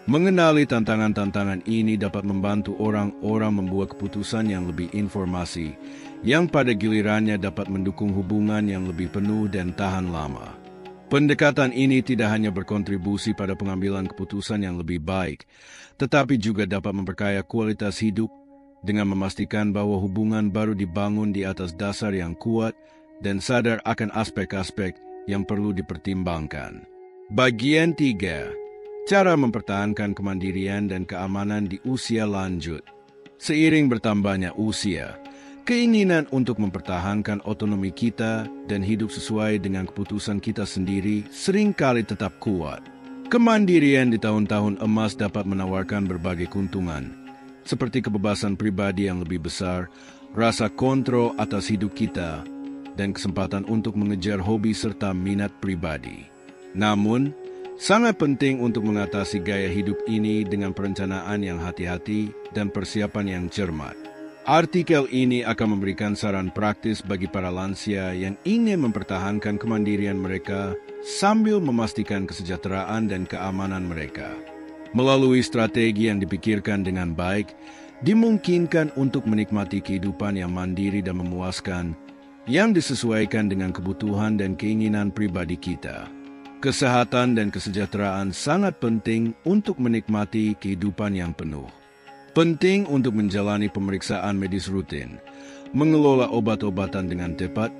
Mengenali tantangan-tantangan ini dapat membantu orang-orang membuat keputusan yang lebih informasi, yang pada gilirannya dapat mendukung hubungan yang lebih penuh dan tahan lama. Pendekatan ini tidak hanya berkontribusi pada pengambilan keputusan yang lebih baik, tetapi juga dapat memperkaya kualitas hidup dengan memastikan bahwa hubungan baru dibangun di atas dasar yang kuat dan sadar akan aspek-aspek yang perlu dipertimbangkan. Bagian 3. Cara mempertahankan kemandirian dan keamanan di usia lanjut. Seiring bertambahnya usia, keinginan untuk mempertahankan otonomi kita dan hidup sesuai dengan keputusan kita sendiri seringkali tetap kuat. Kemandirian di tahun-tahun emas dapat menawarkan berbagai keuntungan, seperti kebebasan pribadi yang lebih besar, rasa kontrol atas hidup kita, dan kesempatan untuk mengejar hobi serta minat pribadi. Namun, sangat penting untuk mengatasi gaya hidup ini dengan perencanaan yang hati-hati dan persiapan yang cermat. Artikel ini akan memberikan saran praktis bagi para lansia yang ingin mempertahankan kemandirian mereka sambil memastikan kesejahteraan dan keamanan mereka. Melalui strategi yang dipikirkan dengan baik, dimungkinkan untuk menikmati kehidupan yang mandiri dan memuaskan, yang disesuaikan dengan kebutuhan dan keinginan pribadi kita. Kesehatan dan kesejahteraan sangat penting untuk menikmati kehidupan yang penuh. Penting untuk menjalani pemeriksaan medis rutin, mengelola obat-obatan dengan tepat,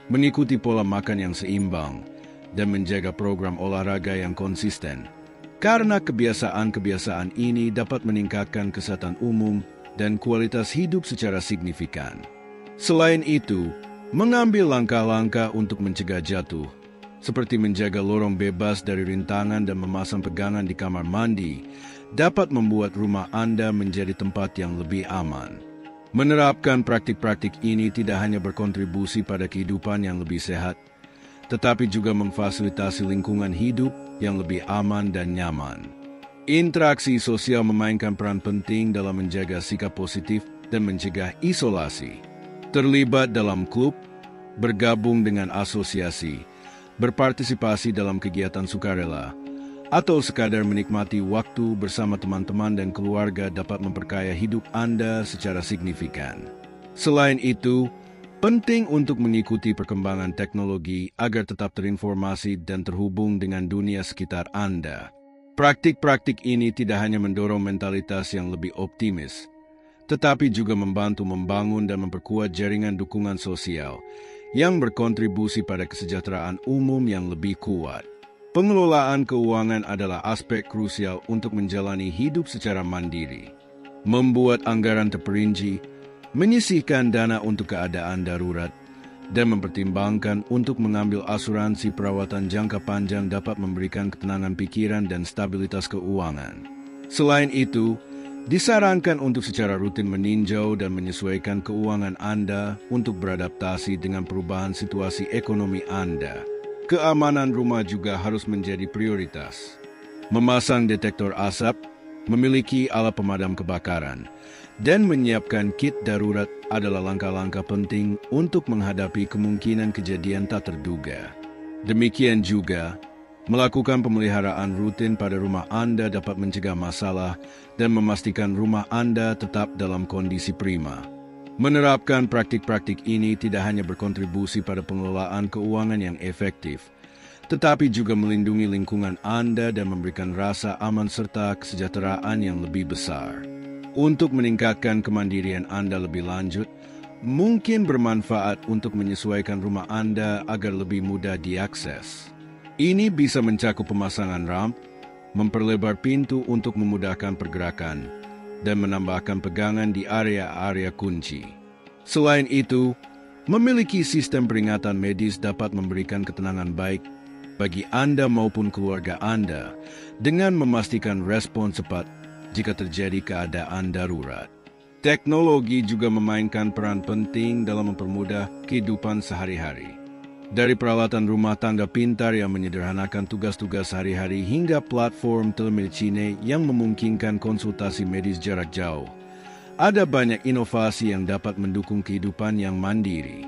mengikuti pola makan yang seimbang, dan menjaga program olahraga yang konsisten. Karena kebiasaan-kebiasaan ini dapat meningkatkan kesehatan umum dan kualitas hidup secara signifikan. Selain itu, mengambil langkah-langkah untuk mencegah jatuh, seperti menjaga lorong bebas dari rintangan dan memasang pegangan di kamar mandi, dapat membuat rumah Anda menjadi tempat yang lebih aman. Menerapkan praktik-praktik ini tidak hanya berkontribusi pada kehidupan yang lebih sehat, tetapi juga memfasilitasi lingkungan hidup yang lebih aman dan nyaman. Interaksi sosial memainkan peran penting dalam menjaga sikap positif dan mencegah isolasi. Terlibat dalam klub, bergabung dengan asosiasi, berpartisipasi dalam kegiatan sukarela, atau sekadar menikmati waktu bersama teman-teman dan keluarga dapat memperkaya hidup Anda secara signifikan. Selain itu, penting untuk mengikuti perkembangan teknologi agar tetap terinformasi dan terhubung dengan dunia sekitar Anda. Praktik-praktik ini tidak hanya mendorong mentalitas yang lebih optimis, tetapi juga membantu membangun dan memperkuat jaringan dukungan sosial yang berkontribusi pada kesejahteraan umum yang lebih kuat. Pengelolaan keuangan adalah aspek krusial untuk menjalani hidup secara mandiri. Membuat anggaran terperinci, menyisihkan dana untuk keadaan darurat, dan mempertimbangkan untuk mengambil asuransi perawatan jangka panjang dapat memberikan ketenangan pikiran dan stabilitas keuangan. Selain itu, disarankan untuk secara rutin meninjau dan menyesuaikan keuangan Anda untuk beradaptasi dengan perubahan situasi ekonomi Anda. Keamanan rumah juga harus menjadi prioritas. Memasang detektor asap, memiliki alat pemadam kebakaran, dan menyiapkan kit darurat adalah langkah-langkah penting untuk menghadapi kemungkinan kejadian tak terduga. Demikian juga, melakukan pemeliharaan rutin pada rumah Anda dapat mencegah masalah dan memastikan rumah Anda tetap dalam kondisi prima. Menerapkan praktik-praktik ini tidak hanya berkontribusi pada pengelolaan keuangan yang efektif, tetapi juga melindungi lingkungan Anda dan memberikan rasa aman serta kesejahteraan yang lebih besar. Untuk meningkatkan kemandirian Anda lebih lanjut, mungkin bermanfaat untuk menyesuaikan rumah Anda agar lebih mudah diakses. Ini bisa mencakup pemasangan ramp, memperlebar pintu untuk memudahkan pergerakan, dan menambahkan pegangan di area-area kunci. Selain itu, memiliki sistem peringatan medis dapat memberikan ketenangan baik bagi Anda maupun keluarga Anda dengan memastikan respon cepat jika terjadi keadaan darurat. Teknologi juga memainkan peran penting dalam mempermudah kehidupan sehari-hari. Dari peralatan rumah tangga pintar yang menyederhanakan tugas-tugas sehari-hari hingga platform telemedicine yang memungkinkan konsultasi medis jarak jauh, ada banyak inovasi yang dapat mendukung kehidupan yang mandiri.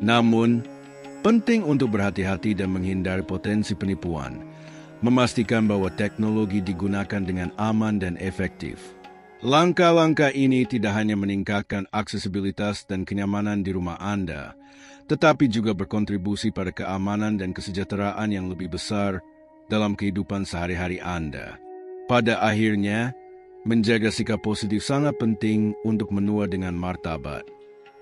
Namun, penting untuk berhati-hati dan menghindari potensi penipuan, memastikan bahwa teknologi digunakan dengan aman dan efektif. Langkah-langkah ini tidak hanya meningkatkan aksesibilitas dan kenyamanan di rumah Anda, tetapi juga berkontribusi pada keamanan dan kesejahteraan yang lebih besar dalam kehidupan sehari-hari Anda. Pada akhirnya, menjaga sikap positif sangat penting untuk menua dengan martabat.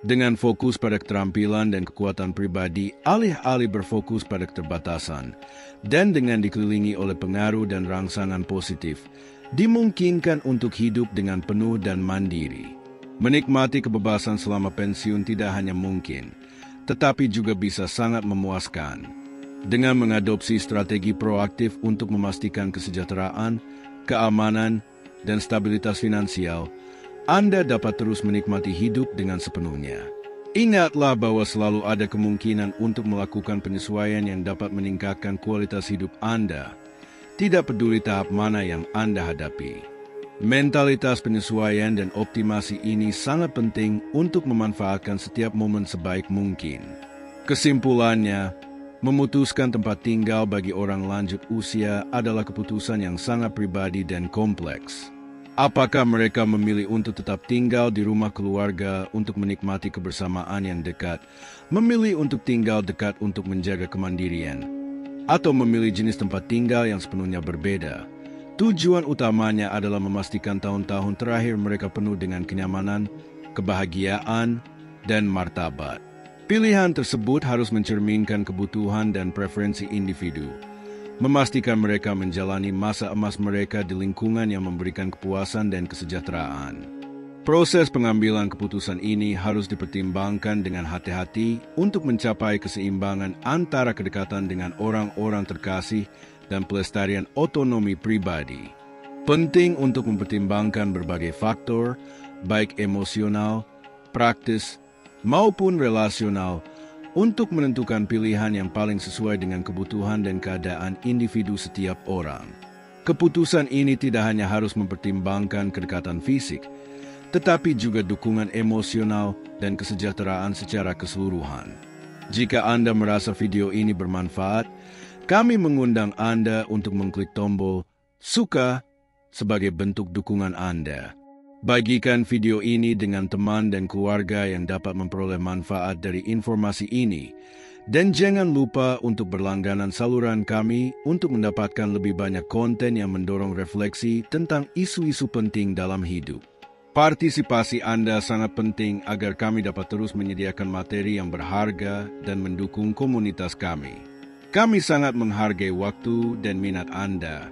Dengan fokus pada keterampilan dan kekuatan pribadi, alih-alih berfokus pada keterbatasan, dan dengan dikelilingi oleh pengaruh dan rangsangan positif, dimungkinkan untuk hidup dengan penuh dan mandiri. Menikmati kebebasan selama pensiun tidak hanya mungkin, tetapi juga bisa sangat memuaskan. Dengan mengadopsi strategi proaktif untuk memastikan kesejahteraan, keamanan, dan stabilitas finansial, Anda dapat terus menikmati hidup dengan sepenuhnya. Ingatlah bahwa selalu ada kemungkinan untuk melakukan penyesuaian yang dapat meningkatkan kualitas hidup Anda, tidak peduli tahap mana yang Anda hadapi. Mentalitas penyesuaian dan optimasi ini sangat penting untuk memanfaatkan setiap momen sebaik mungkin. Kesimpulannya, memutuskan tempat tinggal bagi orang lanjut usia adalah keputusan yang sangat pribadi dan kompleks. Apakah mereka memilih untuk tetap tinggal di rumah keluarga untuk menikmati kebersamaan yang dekat, memilih untuk tinggal dekat untuk menjaga kemandirian, atau memilih jenis tempat tinggal yang sepenuhnya berbeda? Tujuan utamanya adalah memastikan tahun-tahun terakhir mereka penuh dengan kenyamanan, kebahagiaan, dan martabat. Pilihan tersebut harus mencerminkan kebutuhan dan preferensi individu, memastikan mereka menjalani masa emas mereka di lingkungan yang memberikan kepuasan dan kesejahteraan. Proses pengambilan keputusan ini harus dipertimbangkan dengan hati-hati untuk mencapai keseimbangan antara kedekatan dengan orang-orang terkasih dan pelestarian otonomi pribadi. Penting untuk mempertimbangkan berbagai faktor, baik emosional, praktis, maupun relasional, untuk menentukan pilihan yang paling sesuai dengan kebutuhan dan keadaan individu setiap orang. Keputusan ini tidak hanya harus mempertimbangkan kedekatan fisik, tetapi juga dukungan emosional dan kesejahteraan secara keseluruhan. Jika Anda merasa video ini bermanfaat, kami mengundang Anda untuk mengklik tombol "Suka" sebagai bentuk dukungan Anda. Bagikan video ini dengan teman dan keluarga yang dapat memperoleh manfaat dari informasi ini. Dan jangan lupa untuk berlangganan saluran kami untuk mendapatkan lebih banyak konten yang mendorong refleksi tentang isu-isu penting dalam hidup. Partisipasi Anda sangat penting agar kami dapat terus menyediakan materi yang berharga dan mendukung komunitas kami. Kami sangat menghargai waktu dan minat Anda.